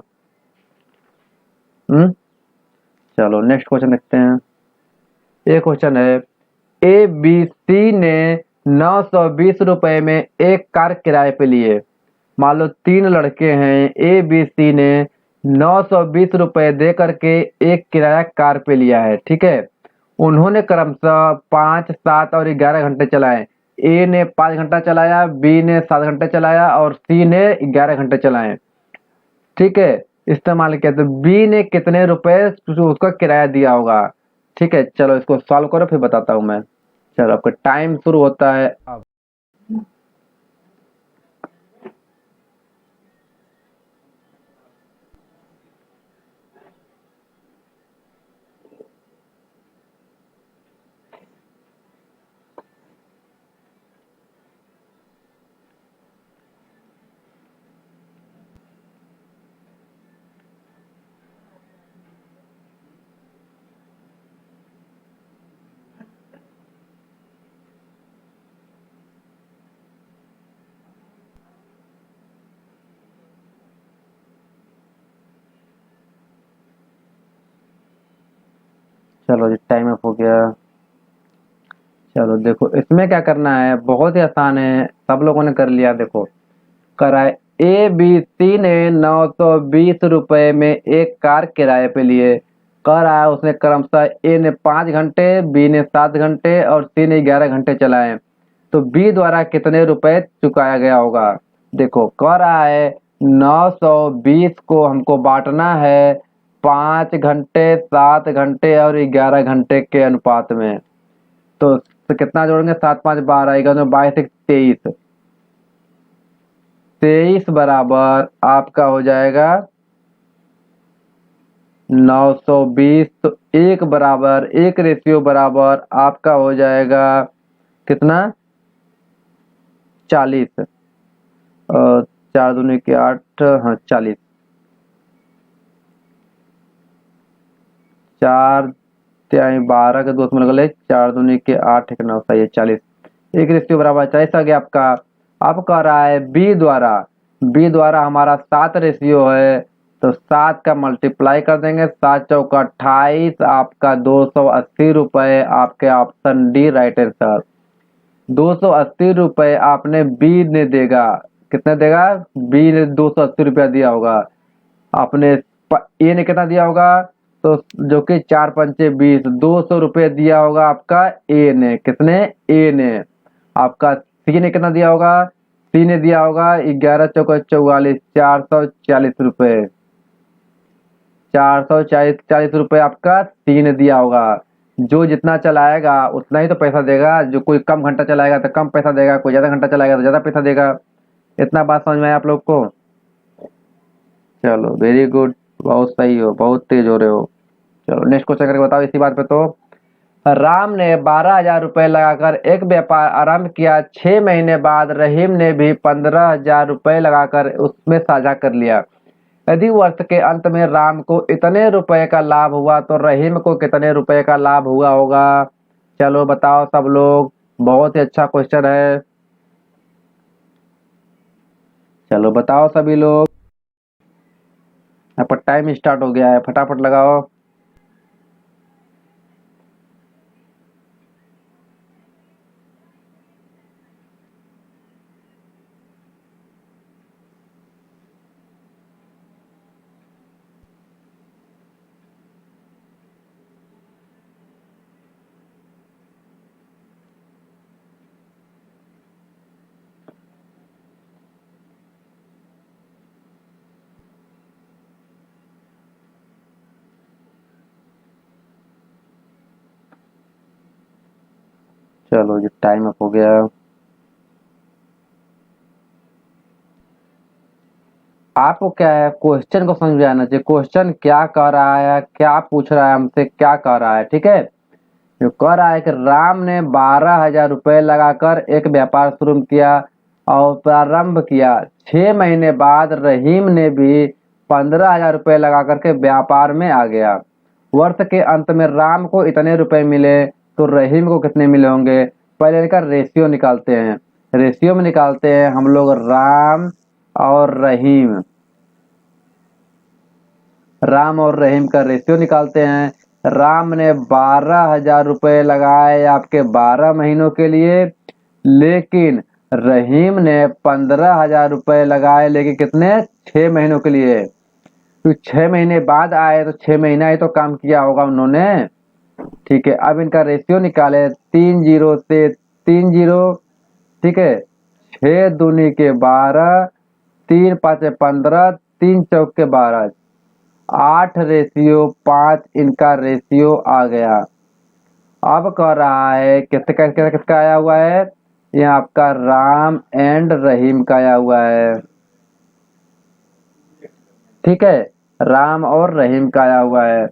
चलो नेक्स्ट क्वेश्चन देखते हैं। ये क्वेश्चन है ए बी सी ने 920 रुपए में एक कार किराए पे लिए। मान लो 3 लड़के हैं, ए बी सी ने 920 रुपए दे करके एक किराया कार पे लिया है, ठीक है। उन्होंने क्रमशः 5, 7 और 11 घंटे चलाए। ए ने 5 घंटा चलाया, बी ने 7 घंटे चलाया और सी ने 11 घंटे चलाए, ठीक है। इस्तेमाल किया तो बी ने कितने रुपए उसका किराया दिया होगा? ठीक है, चलो इसको सॉल्व करो फिर बताता हूँ मैं। चलो आपका टाइम शुरू होता है अब। चलो जी टाइम अप हो गया। चलो देखो इसमें क्या करना है, बहुत ही आसान है, सब लोगों ने कर लिया। देखो करा है ए बी सी ने 920 रुपए में एक कार किराए पे लिए। कह रहा है उसने क्रमशः ए ने 5 घंटे, बी ने 7 घंटे और सी ने 11 घंटे चलाए। तो बी द्वारा कितने रुपए चुकाया गया होगा? देखो कह रहा है 920 को हमको बांटना है 5 घंटे, 7 घंटे और 11 घंटे के अनुपात में। तो कितना जोड़ेंगे, 7 5 12, 11 22 1 23, 23 बराबर आपका हो जाएगा 920। तो एक बराबर, एक रेशियो बराबर आपका हो जाएगा कितना, 40। 4 दूनी के 8, हाँ 40, 4 त्याई 12 के 2 में लगा ले, 4 दूनी के 8 एक 9, सही है 40। एक रेशियो बराबर 40 आ गया आपका। अब कह रहा है बी द्वारा हमारा 7 रेशियो है, तो 7 का मल्टीप्लाई कर देंगे, 7 चौका 28, आपका 280 रुपए, आपके ऑप्शन डी राइट आंसर। 280 रुपए आपने बी ने देगा, कितना देगा, बी ने 280 रुपया दिया होगा। आपने ए ने कितना दिया होगा, तो जो कि 4 पंचे 20, 200 रुपये दिया होगा आपका ए ने, किसने, ए ने। आपका सी ने कितना दिया होगा, सी ने दिया होगा 11 चौका 44, 440 रुपये, 440 रुपये आपका सी ने दिया होगा। जो जितना चलाएगा उतना ही तो पैसा देगा, जो कोई कम घंटा चलाएगा तो कम पैसा देगा, कोई ज्यादा घंटा चलाएगा तो ज्यादा पैसा देगा। इतना बात समझ में आया आप लोग को? चलो वेरी गुड, बहुत सही हो, बहुत तेज हो रहे हो। चलो नेक्स्ट क्वेश्चन करके बताओ इसी बात पे। तो राम ने 12,000 रुपए लगाकर एक व्यापार आरंभ किया, 6 महीने बाद रहीम ने भी 15,000 रुपए लगाकर उसमें साझा कर लिया। यदि वर्ष के अंत में राम को इतने रुपए का लाभ हुआ तो रहीम को कितने रुपए का लाभ हुआ होगा? चलो बताओ सब लोग, बहुत ही अच्छा क्वेश्चन है। चलो बताओ सभी लोग, यहाँ पर टाइम स्टार्ट हो गया है, फटाफट लगाओ। चलो जी टाइम अप हो गया। आपको क्या है, क्वेश्चन को समझ में आना चाहिए, क्वेश्चन क्या कह रहा है, क्या पूछ रहा है हमसे, क्या कह रहा है, ठीक है। जो कह रहा है कि राम ने 12,000 रुपए लगाकर एक व्यापार शुरू किया और प्रारंभ किया, 6 महीने बाद रहीम ने भी 15,000 रुपए लगा करके व्यापार में आ गया। वर्ष के अंत में राम को इतने रुपए मिले तो रहीम को कितने मिले होंगे? पहले इनका रेशियो निकालते हैं। रेशियो में निकालते हैं हम लोग राम और रहीम, राम और रहीम का रेशियो निकालते हैं। राम ने 12,000 रुपए लगाए आपके 12 महीनों के लिए, लेकिन रहीम ने 15,000 रुपए लगाए, लेकिन कितने, 6 महीनों के लिए। तो 6 महीने बाद आए तो 6 महीना ही तो काम किया होगा उन्होंने, ठीक है। अब इनका रेशियो निकाले, 3 जीरो से 3 जीरो, ठीक है। 6 दूनी के 12, 3 पाँच 15, 3 चौक के 12, 8:5 इनका रेशियो आ गया। अब कह रहा है किसका आया हुआ है, ये आपका राम एंड रहीम का आया हुआ है, ठीक है। राम और रहीम का आया हुआ है।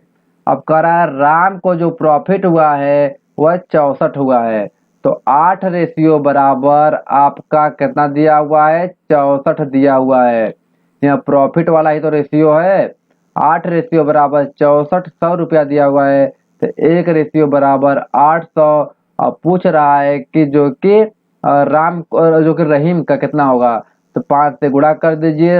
अब कह रहा है राम को जो प्रॉफिट हुआ है वह 64 हुआ है, तो 8 बराबर आपका कितना दिया हुआ है, 64 दिया हुआ है। यहाँ प्रॉफिट वाला ही तो रेशियो है। 8 बराबर 64, 100 रुपया दिया हुआ है, तो 1 बराबर 800। अब पूछ रहा है कि जो कि राम जो कि रहीम का कितना होगा, तो 5 से गुणा कर दीजिए।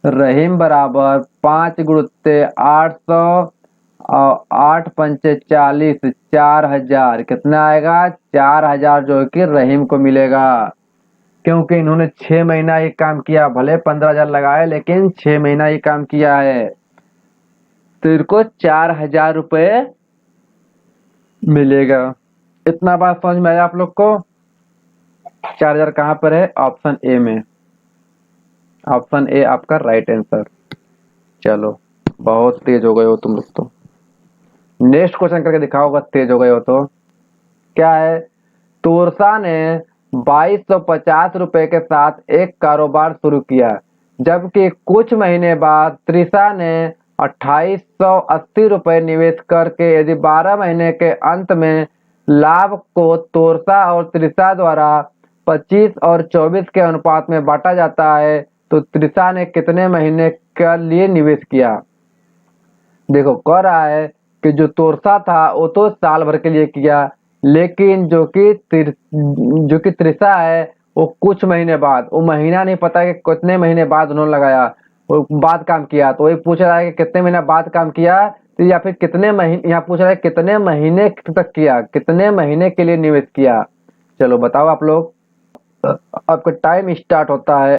रहीम बराबर 5 गुणुत्ते 800 और 8 पंचे 40, 4,000 कितना आएगा, 4,000 जो है कि रहीम को मिलेगा, क्योंकि इन्होंने 6 महीना ही काम किया, भले 15,000 लगाए लेकिन 6 महीना ही काम किया है, तो इनको 4,000 रुपए मिलेगा। इतना बात समझ में आया आप लोग को? 4,000 कहाँ पर है, ऑप्शन ए में, ऑप्शन ए आपका राइट आंसर। चलो बहुत तेज हो गए हो तुम लोग तो। नेक्स्ट क्वेश्चन करके दिखाओ अगर तेज हो गए हो तो। क्या है? तोरसा ने 2250 रुपए के साथ एक कारोबार शुरू किया, जबकि कुछ महीने बाद त्रिशा ने 2880 रुपए निवेश करके यदि 12 महीने के अंत में लाभ को तोरसा और त्रिशा द्वारा 25 और 24 के अनुपात में बांटा जाता है तो त्रिशा ने कितने महीने के लिए निवेश किया? देखो कह रहा है कि जो तोरसा था वो तो साल भर के लिए किया, लेकिन जो कि त्रिशा है वो कुछ महीने बाद, वो महीना नहीं पता कि कितने महीने बाद उन्होंने लगाया, वो बाद काम किया। तो वही पूछ रहा है कि कितने महीने बाद काम किया, तो या फिर कितने महीने, यहाँ पूछ रहा है कितने महीने तक किया, कितने महीने के लिए निवेश किया। चलो बताओ आप लोग, आपका टाइम स्टार्ट होता है।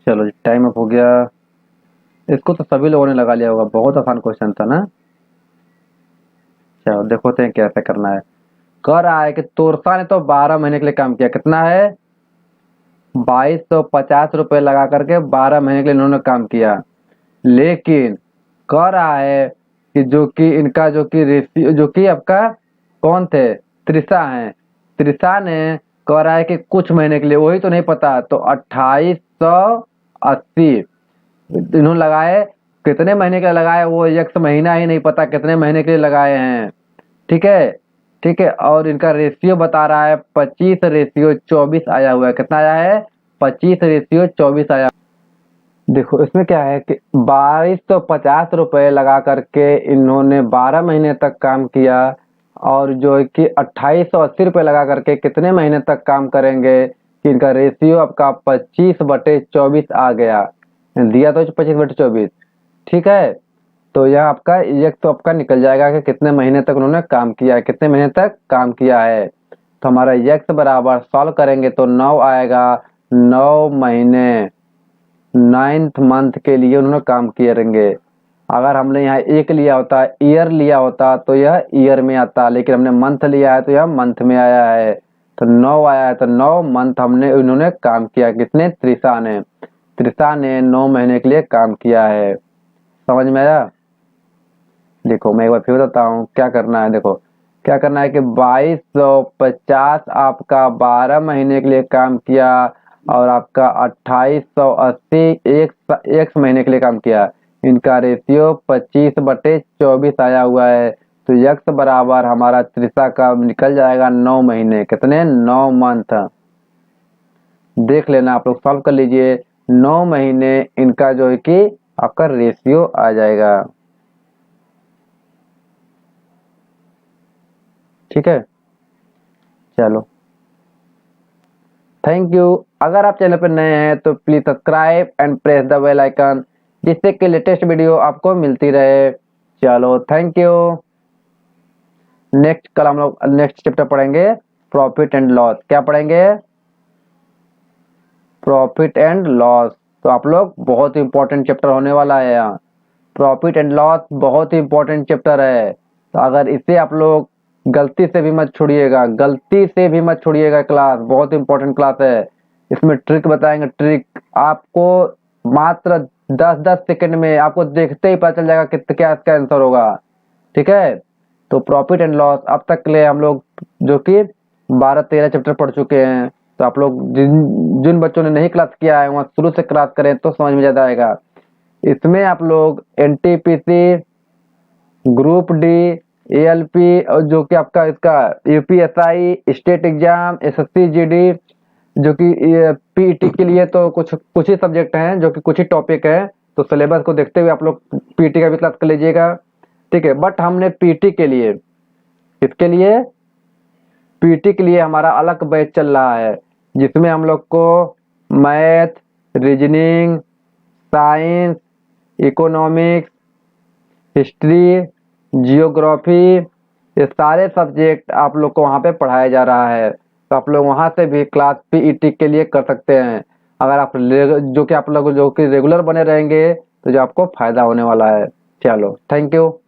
चलो जी टाइम अप हो गया। इसको तो सभी लोगों ने लगा लिया होगा, बहुत आसान क्वेश्चन था ना। चलो देखो तो कैसे करना है। कह रहा है कि तोरसा ने तो 12 महीने के लिए काम किया, कितना है? 2250 रुपए लगा करके 12 महीने के लिए इन्होंने काम किया, लेकिन कह रहा है कि जो कि इनका जो कि रेशियो, जो कि आपका कौन थे, त्रिशा है, त्रिशा ने कह रहा है कि कुछ महीने के लिए, वही तो नहीं पता, तो 2880 इन्होंने लगाए। कितने महीने के लिए लगाए वो एक महीना ही नहीं पता कितने महीने के लिए लगाए हैं। ठीक है, ठीक है। और इनका रेशियो बता रहा है 25:24 आया हुआ है। कितना आया है? 25:24 आया। देखो इसमें क्या है कि 2250 रुपए लगा करके इन्होंने 12 महीने तक काम किया, और जो है कि 2880 रुपए लगा करके कितने महीने तक काम करेंगे, कि इनका रेशियो आपका 25/24 आ गया। दिया तो 25/24। ठीक है, तो यह आपका एक तो आपका निकल जाएगा कि कितने महीने तक उन्होंने काम किया है, कितने महीने तक काम किया है। तो हमारा x बराबर सॉल्व करेंगे तो 9 आएगा। 9 महीने 9th मंथ के लिए उन्होंने काम किए रहेंगे। अगर हमने यहाँ एक लिया होता, ईयर लिया होता, तो यह ईयर में आता, लेकिन हमने मंथ लिया है तो यह मंथ में आया है। तो 9 आया है, तो 9 मंथ हमने इन्होंने काम किया। कितने? त्रिशा ने 9 महीने के लिए काम किया है। समझ में आया? देखो मैं एक बार फिर बताता हूँ क्या करना है। देखो क्या करना है कि 2250 आपका 12 महीने के लिए काम किया, और आपका 2880 एक महीने के लिए काम किया। इनका रेशियो 25/24 आया हुआ है। तो यक्स बराबर हमारा त्रिशा का निकल जाएगा 9 महीने। कितने? 9 मंथ। देख लेना, आप लोग सॉल्व कर लीजिए। 9 महीने इनका जो है कि आपका रेशियो आ जाएगा। ठीक है, चलो थैंक यू। अगर आप चैनल पर नए हैं तो please subscribe and press the bell icon, जिससे कि लेटेस्ट वीडियो आपको मिलती रहे। चलो थैंक यू। नेक्स्ट कल हम लोग नेक्स्ट चैप्टर पढ़ेंगे प्रॉफिट एंड लॉस। क्या पढ़ेंगे? Profit and loss. तो आप लोग बहुत इंपॉर्टेंट चैप्टर होने वाला है यहाँ। प्रॉफिट एंड लॉस बहुत ही इंपॉर्टेंट चैप्टर है, तो अगर इसे आप लोग गलती से भी मत छोड़िएगा, गलती से भी मत छोड़िएगा। क्लास बहुत इंपॉर्टेंट क्लास है। इसमें ट्रिक बताएंगे, ट्रिक आपको मात्र 10-10 सेकंड में आपको देखते ही पता चल जाएगा कि क्या इसका आंसर होगा। ठीक है, तो प्रॉफिट एंड लॉस अब तक के लिए हम लोग जो कि 12-13 चैप्टर पढ़ चुके हैं। तो आप लोग जिन जिन बच्चों ने नहीं क्लास किया है वहाँ शुरू से क्लास करें तो समझ में ज्यादा आएगा। इसमें आप लोग एनटीपीसी, ग्रुप डी, एएलपी, और जो कि आपका इसका UPSI, state exam, SSC GD, जो कि पीटी के लिए तो कुछ कुछ ही सब्जेक्ट हैं, जो कि कुछ ही टॉपिक है। तो सिलेबस को देखते हुए आप लोग पीटी का भी क्लास कर लीजिएगा। ठीक है, बट हमने पीटी के लिए, इसके लिए पीटी के लिए हमारा अलग बैच चल रहा है। जिसमें हम लोग को math, reasoning, science, economics, history, geography, ये सारे सब्जेक्ट आप लोग को वहाँ पे पढ़ाया जा रहा है। तो आप लोग वहाँ से भी क्लास पीईटी के लिए कर सकते हैं। अगर आप जो कि आप लोग जो कि रेगुलर बने रहेंगे तो जो आपको फायदा होने वाला है। चलो, थैंक यू।